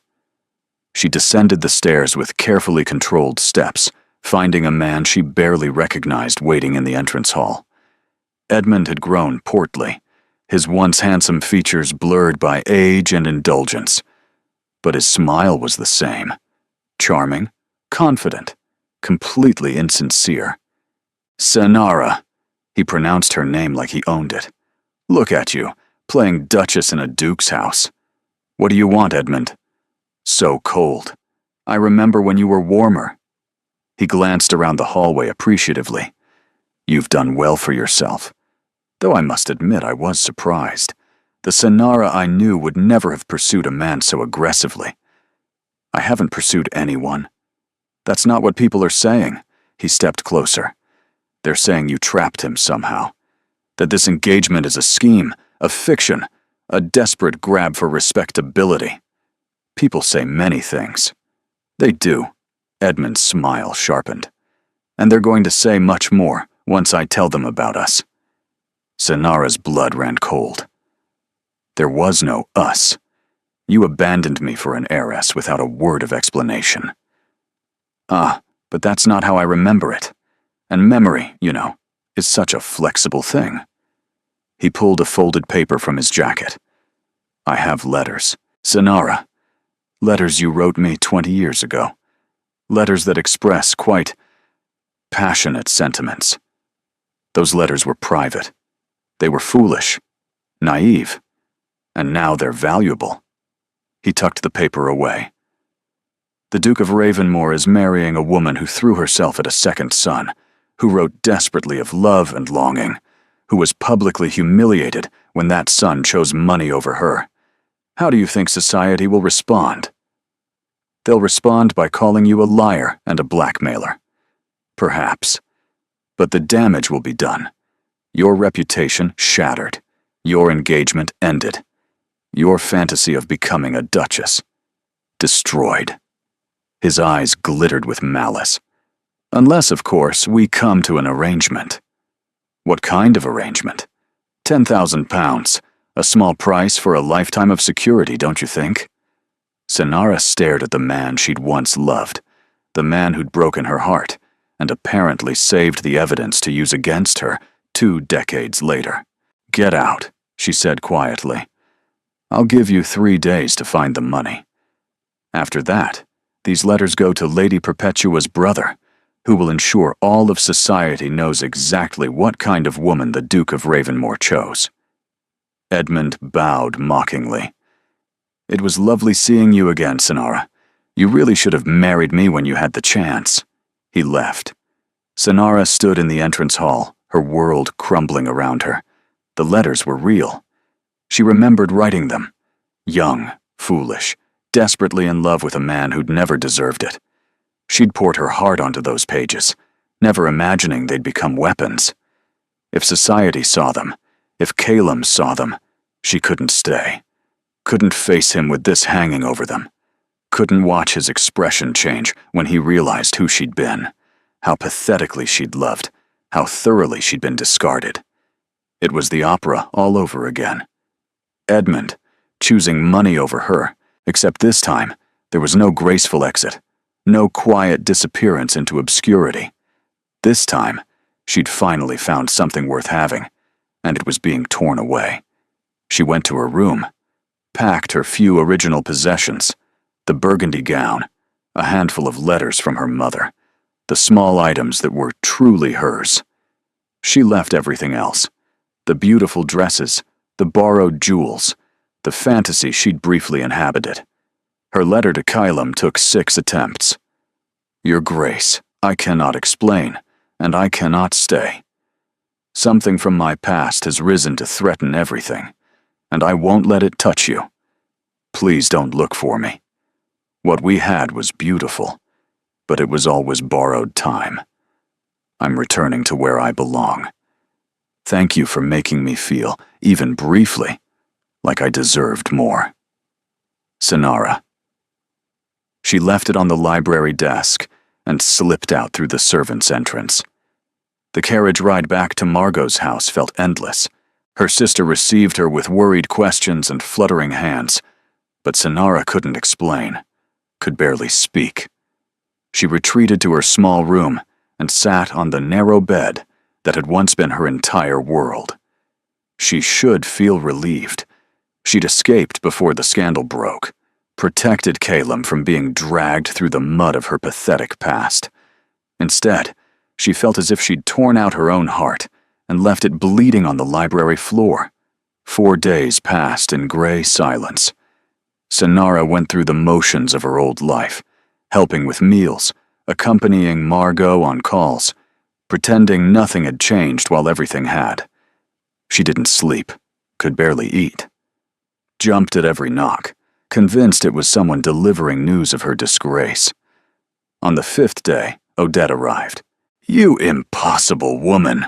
She descended the stairs with carefully controlled steps, finding a man she barely recognized waiting in the entrance hall. Edmund had grown portly, his once handsome features blurred by age and indulgence. But his smile was the same. Charming, confident, completely insincere. "Senara." He pronounced her name like he owned it. "Look at you, playing Duchess in a duke's house." What do you want, Edmund? So cold. I remember when you were warmer. He glanced around the hallway appreciatively. You've done well for yourself. Though I must admit I was surprised. The Sonara I knew would never have pursued a man so aggressively. I haven't pursued anyone. That's not what people are saying. He stepped closer. They're saying you trapped him somehow. That this engagement is a scheme, a fiction, a desperate grab for respectability. People say many things. They do. Edmund's smile sharpened. And they're going to say much more once I tell them about us. Sonara's blood ran cold. There was no us. You abandoned me for an heiress without a word of explanation. Ah, but that's not how I remember it. And memory, you know, is such a flexible thing. He pulled a folded paper from his jacket. I have letters. Sonara. Letters you wrote me 20 years ago. Letters that express quite passionate sentiments. Those letters were private. They were foolish, naive, and now they're valuable. He tucked the paper away. The Duke of Ravenmore is marrying a woman who threw herself at a second son, who wrote desperately of love and longing, who was publicly humiliated when that son chose money over her. How do you think society will respond? They'll respond by calling you a liar and a blackmailer. Perhaps. But the damage will be done. Your reputation shattered. Your engagement ended. Your fantasy of becoming a duchess destroyed. His eyes glittered with malice. Unless, of course, we come to an arrangement. What kind of arrangement? 10,000 pounds. A small price for a lifetime of security, don't you think? Sonara stared at the man she'd once loved, the man who'd broken her heart, and apparently saved the evidence to use against her 2 decades later. Get out, she said quietly. I'll give you 3 days to find the money. After that, these letters go to Lady Perpetua's brother, who will ensure all of society knows exactly what kind of woman the Duke of Ravenmore chose. Edmund bowed mockingly. It was lovely seeing you again, Sonara. You really should have married me when you had the chance. He left. Sonara stood in the entrance hall, her world crumbling around her. The letters were real. She remembered writing them. Young, foolish, desperately in love with a man who'd never deserved it. She'd poured her heart onto those pages, never imagining they'd become weapons. If society saw them, if Calum saw them, she couldn't stay. Couldn't face him with this hanging over them. Couldn't watch his expression change when he realized who she'd been, how pathetically she'd loved, how thoroughly she'd been discarded. It was the opera all over again. Edmund, choosing money over her, except this time, there was no graceful exit, no quiet disappearance into obscurity. This time, she'd finally found something worth having, and it was being torn away. She went to her room, packed her few original possessions, the burgundy gown, a handful of letters from her mother, the small items that were truly hers. She left everything else, the beautiful dresses, the borrowed jewels, the fantasy she'd briefly inhabited. Her letter to Calum took 6 attempts. Your Grace, I cannot explain, and I cannot stay. Something from my past has risen to threaten everything, and I won't let it touch you. Please don't look for me. What we had was beautiful, but it was always borrowed time. I'm returning to where I belong. Thank you for making me feel, even briefly, like I deserved more. Sonara. She left it on the library desk and slipped out through the servants' entrance. The carriage ride back to Margot's house felt endless. Her sister received her with worried questions and fluttering hands, but Sonara couldn't explain, could barely speak. She retreated to her small room and sat on the narrow bed that had once been her entire world. She should feel relieved. She'd escaped before the scandal broke, protected Calum from being dragged through the mud of her pathetic past. Instead, she felt as if she'd torn out her own heart and left it bleeding on the library floor. 4 days passed in gray silence. Sonara went through the motions of her old life, helping with meals, accompanying Margot on calls, pretending nothing had changed while everything had. She didn't sleep, could barely eat. Jumped at every knock, convinced it was someone delivering news of her disgrace. On the 5th day, Odette arrived. "You impossible woman!"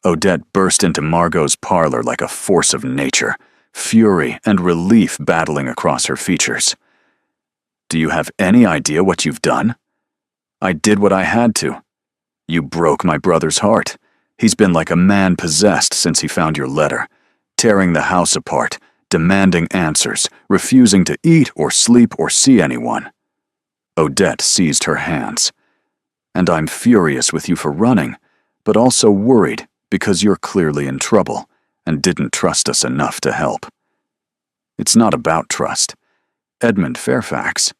Odette burst into Margot's parlor like a force of nature, fury and relief battling across her features. "Do you have any idea what you've done? I did what I had to. You broke my brother's heart. He's been like a man possessed since he found your letter, tearing the house apart, demanding answers, refusing to eat or sleep or see anyone." Odette seized her hands. "And I'm furious with you for running, but also worried because you're clearly in trouble and didn't trust us enough to help." "It's not about trust. Edmund Fairfax."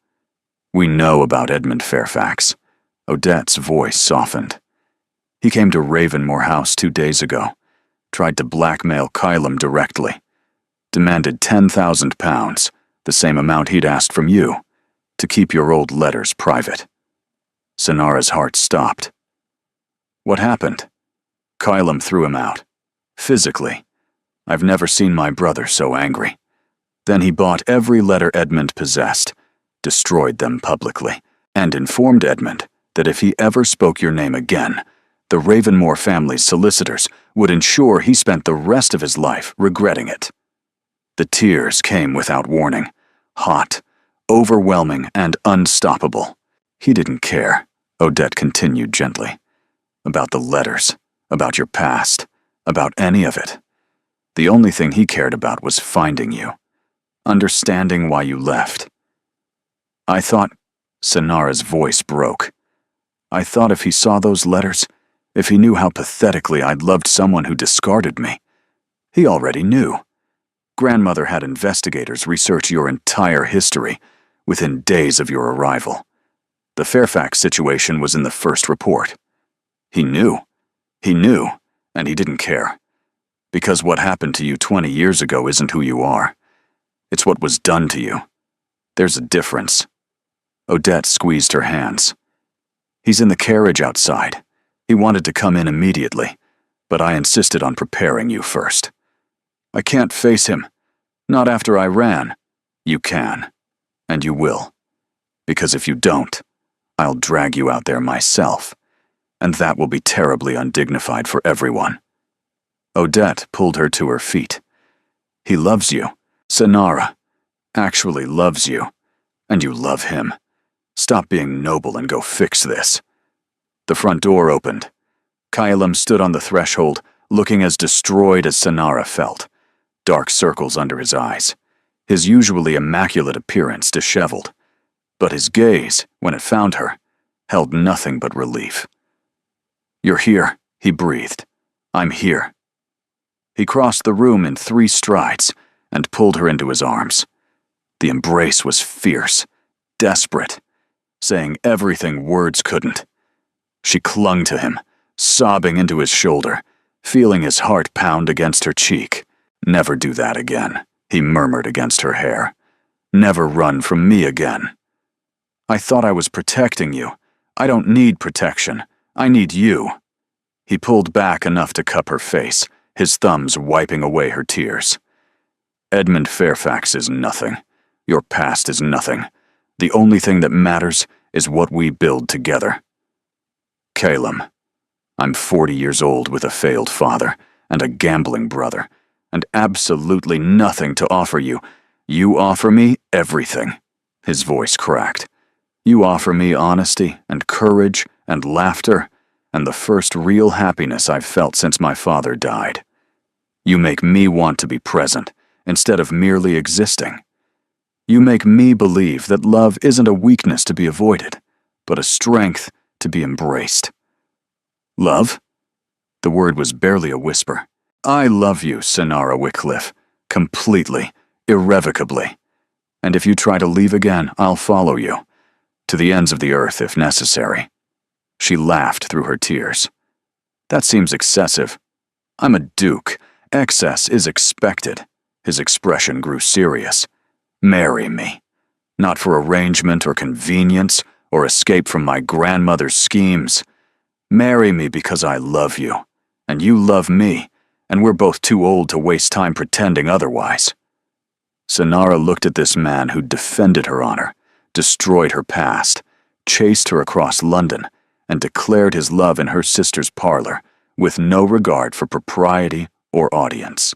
"We know about Edmund Fairfax." Odette's voice softened. "He came to Ravenmore House 2 days ago, tried to blackmail Kylam directly, demanded £10,000, the same amount he'd asked from you, to keep your old letters private." Sonara's heart stopped. "What happened?" "Kylam threw him out. Physically. I've never seen my brother so angry. Then he bought every letter Edmund possessed, destroyed them publicly, and informed Edmund that if he ever spoke your name again, the Ravenmore family's solicitors would ensure he spent the rest of his life regretting it." The tears came without warning, hot, overwhelming, and unstoppable. "He didn't care," Odette continued gently, "about the letters, about your past, about any of it. The only thing he cared about was finding you, understanding why you left. I thought," Sonara's voice broke, "I thought if he saw those letters, if he knew how pathetically I'd loved someone who discarded me, he already knew. Grandmother had investigators research your entire history within days of your arrival. The Fairfax situation was in the first report. He knew, and he didn't care. Because what happened to you 20 years ago isn't who you are. It's what was done to you. There's a difference." Odette squeezed her hands. "He's in the carriage outside. He wanted to come in immediately, but I insisted on preparing you first. I can't face him. Not after I ran. You can. And you will. Because if you don't, I'll drag you out there myself. And that will be terribly undignified for everyone." Odette pulled her to her feet. "He loves you. Sonara actually loves you. And you love him. Stop being noble and go fix this." The front door opened. Kylam stood on the threshold, looking as destroyed as Sonara felt. Dark circles under his eyes, his usually immaculate appearance disheveled. But his gaze, when it found her, held nothing but relief. "You're here," he breathed. "I'm here." He crossed the room in 3 strides and pulled her into his arms. The embrace was fierce, desperate, saying everything words couldn't. She clung to him, sobbing into his shoulder, feeling his heart pound against her cheek. "Never do that again," he murmured against her hair. "Never run from me again." "I thought I was protecting you. I don't need protection. I need you." He pulled back enough to cup her face, his thumbs wiping away her tears. "Edmund Fairfax is nothing. Your past is nothing. The only thing that matters is what we build together. Kylam, I'm 40 years old with a failed father and a gambling brother, and absolutely nothing to offer you. You offer me everything." His voice cracked. "You offer me honesty and courage and laughter and the first real happiness I've felt since my father died. You make me want to be present instead of merely existing. You make me believe that love isn't a weakness to be avoided, but a strength to be embraced." "Love?" The word was barely a whisper. "I love you, Sonara Wycliffe, completely, irrevocably. And if you try to leave again, I'll follow you, to the ends of the earth if necessary." She laughed through her tears. "That seems excessive. I'm a duke. Excess is expected." His expression grew serious. Marry me. Not for arrangement or convenience or escape from my grandmother's schemes. Marry me because I love you, and you love me, and we're both too old to waste time pretending otherwise. Sanara looked at this man who'd defended her honor, destroyed her past, chased her across London, and declared his love in her sister's parlor, with no regard for propriety or audience.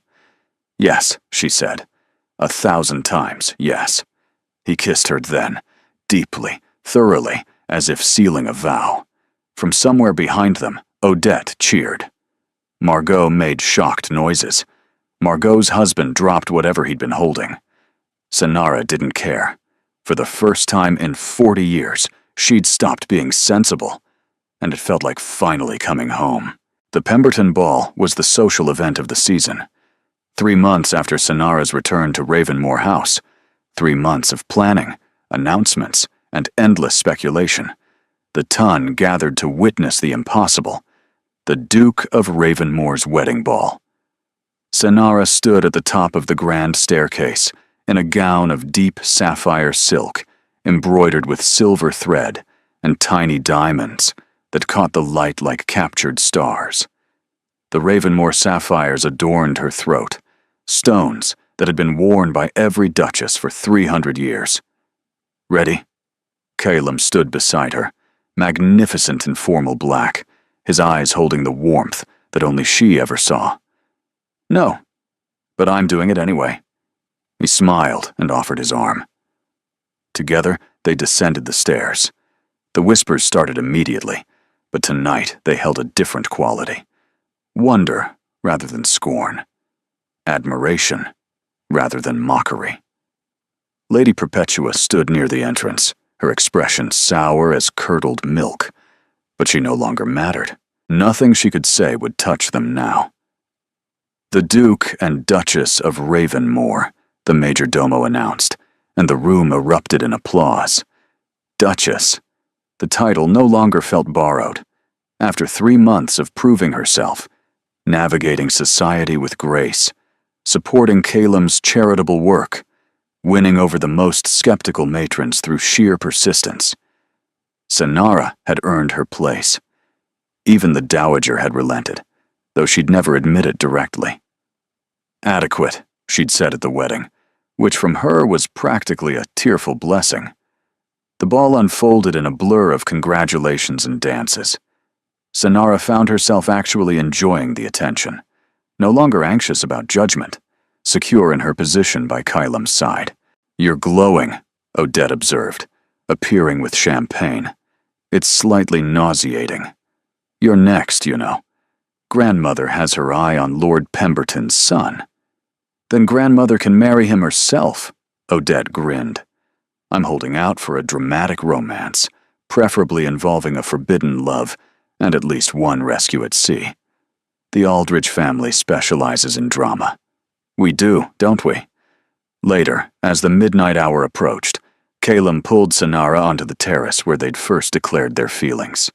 Yes, she said. 1,000 times, yes. He kissed her then, deeply, thoroughly, as if sealing a vow. From somewhere behind them, Odette cheered. Margot made shocked noises. Margot's husband dropped whatever he'd been holding. Sanara didn't care. For the first time in 40 years, she'd stopped being sensible, and it felt like finally coming home. The Pemberton Ball was the social event of the season. 3 months after Sanara's return to Ravenmore House, 3 months of planning, announcements, and endless speculation, the ton gathered to witness the impossible, the Duke of Ravenmore's wedding ball. Sanara stood at the top of the grand staircase, in a gown of deep sapphire silk, embroidered with silver thread and tiny diamonds that caught the light like captured stars. The Ravenmore sapphires adorned her throat, stones that had been worn by every duchess for 300 years. Ready? Calum stood beside her, magnificent in formal black, his eyes holding the warmth that only she ever saw. No, but I'm doing it anyway. He smiled and offered his arm. Together, they descended the stairs. The whispers started immediately, but tonight they held a different quality. Wonder rather than scorn. Admiration rather than mockery. Lady Perpetua stood near the entrance, her expression sour as curdled milk, but she no longer mattered. Nothing she could say would touch them now. The Duke and Duchess of Ravenmore, the majordomo announced, and the room erupted in applause. Duchess. The title no longer felt borrowed. After 3 months of proving herself, navigating society with grace, supporting Calum's charitable work, winning over the most skeptical matrons through sheer persistence, Sanara had earned her place. Even the Dowager had relented, though she'd never admit it directly. Adequate, she'd said at the wedding, which from her was practically a tearful blessing. The ball unfolded in a blur of congratulations and dances. Sanara found herself actually enjoying the attention, no longer anxious about judgment, secure in her position by Calum's side. You're glowing, Odette observed, appearing with champagne. It's slightly nauseating. You're next, you know. Grandmother has her eye on Lord Pemberton's son. Then grandmother can marry him herself, Odette grinned. I'm holding out for a dramatic romance, preferably involving a forbidden love and at least one rescue at sea. The Aldrich family specializes in drama. We do, don't we? Later, as the midnight hour approached, Calum pulled Sanara onto the terrace where they'd first declared their feelings.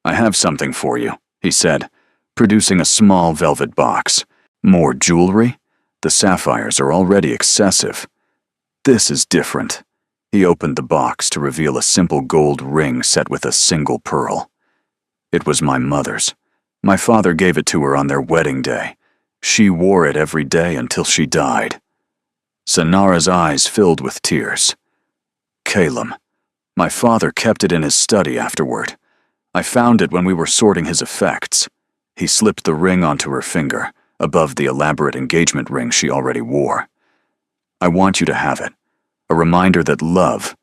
I have something for you, he said, producing a small velvet box. More jewelry? The sapphires are already excessive. This is different. He opened the box to reveal a simple gold ring set with a single pearl. It was my mother's. My father gave it to her on their wedding day. She wore it every day until she died. Sanara's eyes filled with tears. Calum, my father kept it in his study afterward. I found it when we were sorting his effects. He slipped the ring onto her finger, above the elaborate engagement ring she already wore. I want you to have it. A reminder that love,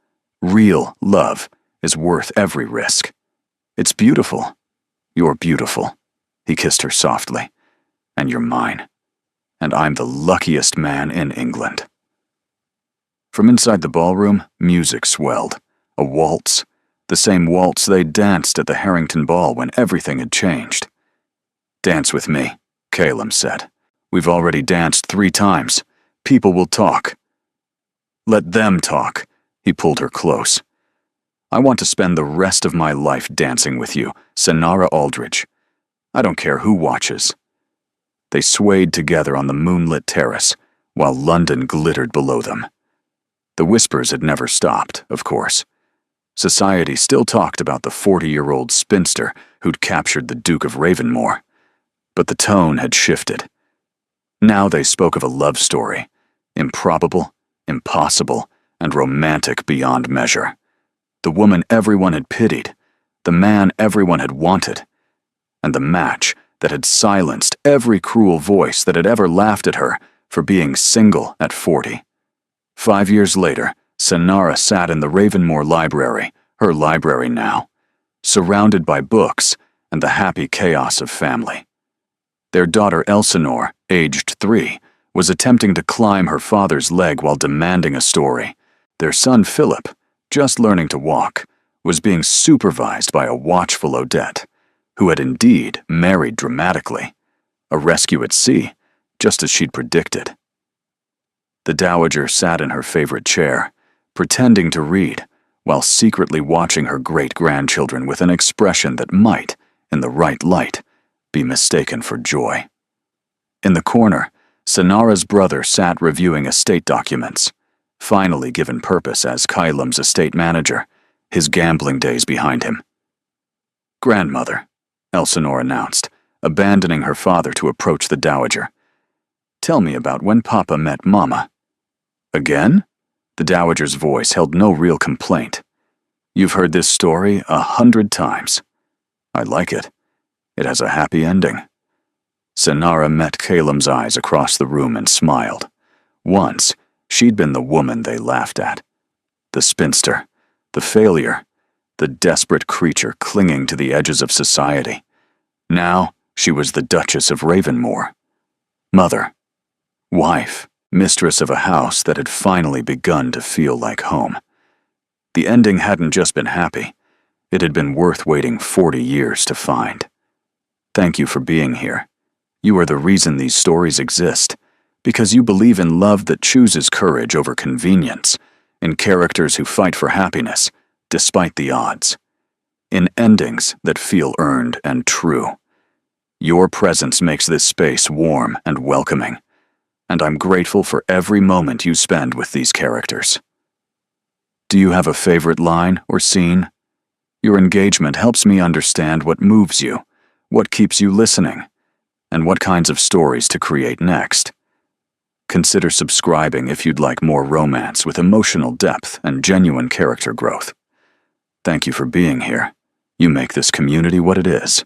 real love, is worth every risk. It's beautiful. You're beautiful. He kissed her softly. And you're mine. And I'm the luckiest man in England. From inside the ballroom, music swelled. A waltz. The same waltz they'd danced at the Harrington Ball when everything had changed. Dance with me, Calum said. We've already danced 3 times. People will talk. Let them talk. He pulled her close. I want to spend the rest of my life dancing with you, Sanara Aldrich. I don't care who watches. They swayed together on the moonlit terrace, while London glittered below them. The whispers had never stopped, of course. Society still talked about the 40-year-old spinster who'd captured the Duke of Ravenmore. But the tone had shifted. Now they spoke of a love story, improbable, impossible, and romantic beyond measure. The woman everyone had pitied, the man everyone had wanted, and the match that had silenced every cruel voice that had ever laughed at her for being single at 40. 5 years later, Sanara sat in the Ravenmore library, her library now, surrounded by books and the happy chaos of family. Their daughter Elsinore, aged 3, was attempting to climb her father's leg while demanding a story. Their son Philip, just learning to walk, was being supervised by a watchful Odette, who had indeed married dramatically. A rescue at sea, just as she'd predicted. The dowager sat in her favorite chair, pretending to read, while secretly watching her great-grandchildren with an expression that might, in the right light, be mistaken for joy. In the corner, Sanara's brother sat reviewing estate documents, finally given purpose as Kylem's estate manager, his gambling days behind him. "Grandmother," Elsinore announced, abandoning her father to approach the dowager. "Tell me about when Papa met Mama." "Again?" The dowager's voice held no real complaint. "You've heard this story 100 times. I like it. It has a happy ending." Sanara met Kalem's eyes across the room and smiled. Once, she'd been the woman they laughed at. The spinster, the failure, the desperate creature clinging to the edges of society. Now, she was the Duchess of Ravenmore. Mother. Wife. Mistress of a house that had finally begun to feel like home. The ending hadn't just been happy. It had been worth waiting 40 years to find. Thank you for being here. You are the reason these stories exist, because you believe in love that chooses courage over convenience, in characters who fight for happiness, despite the odds, in endings that feel earned and true. Your presence makes this space warm and welcoming, and I'm grateful for every moment you spend with these characters. Do you have a favorite line or scene? Your engagement helps me understand what moves you, what keeps you listening, and what kinds of stories to create next. Consider subscribing if you'd like more romance with emotional depth and genuine character growth. Thank you for being here. You make this community what it is.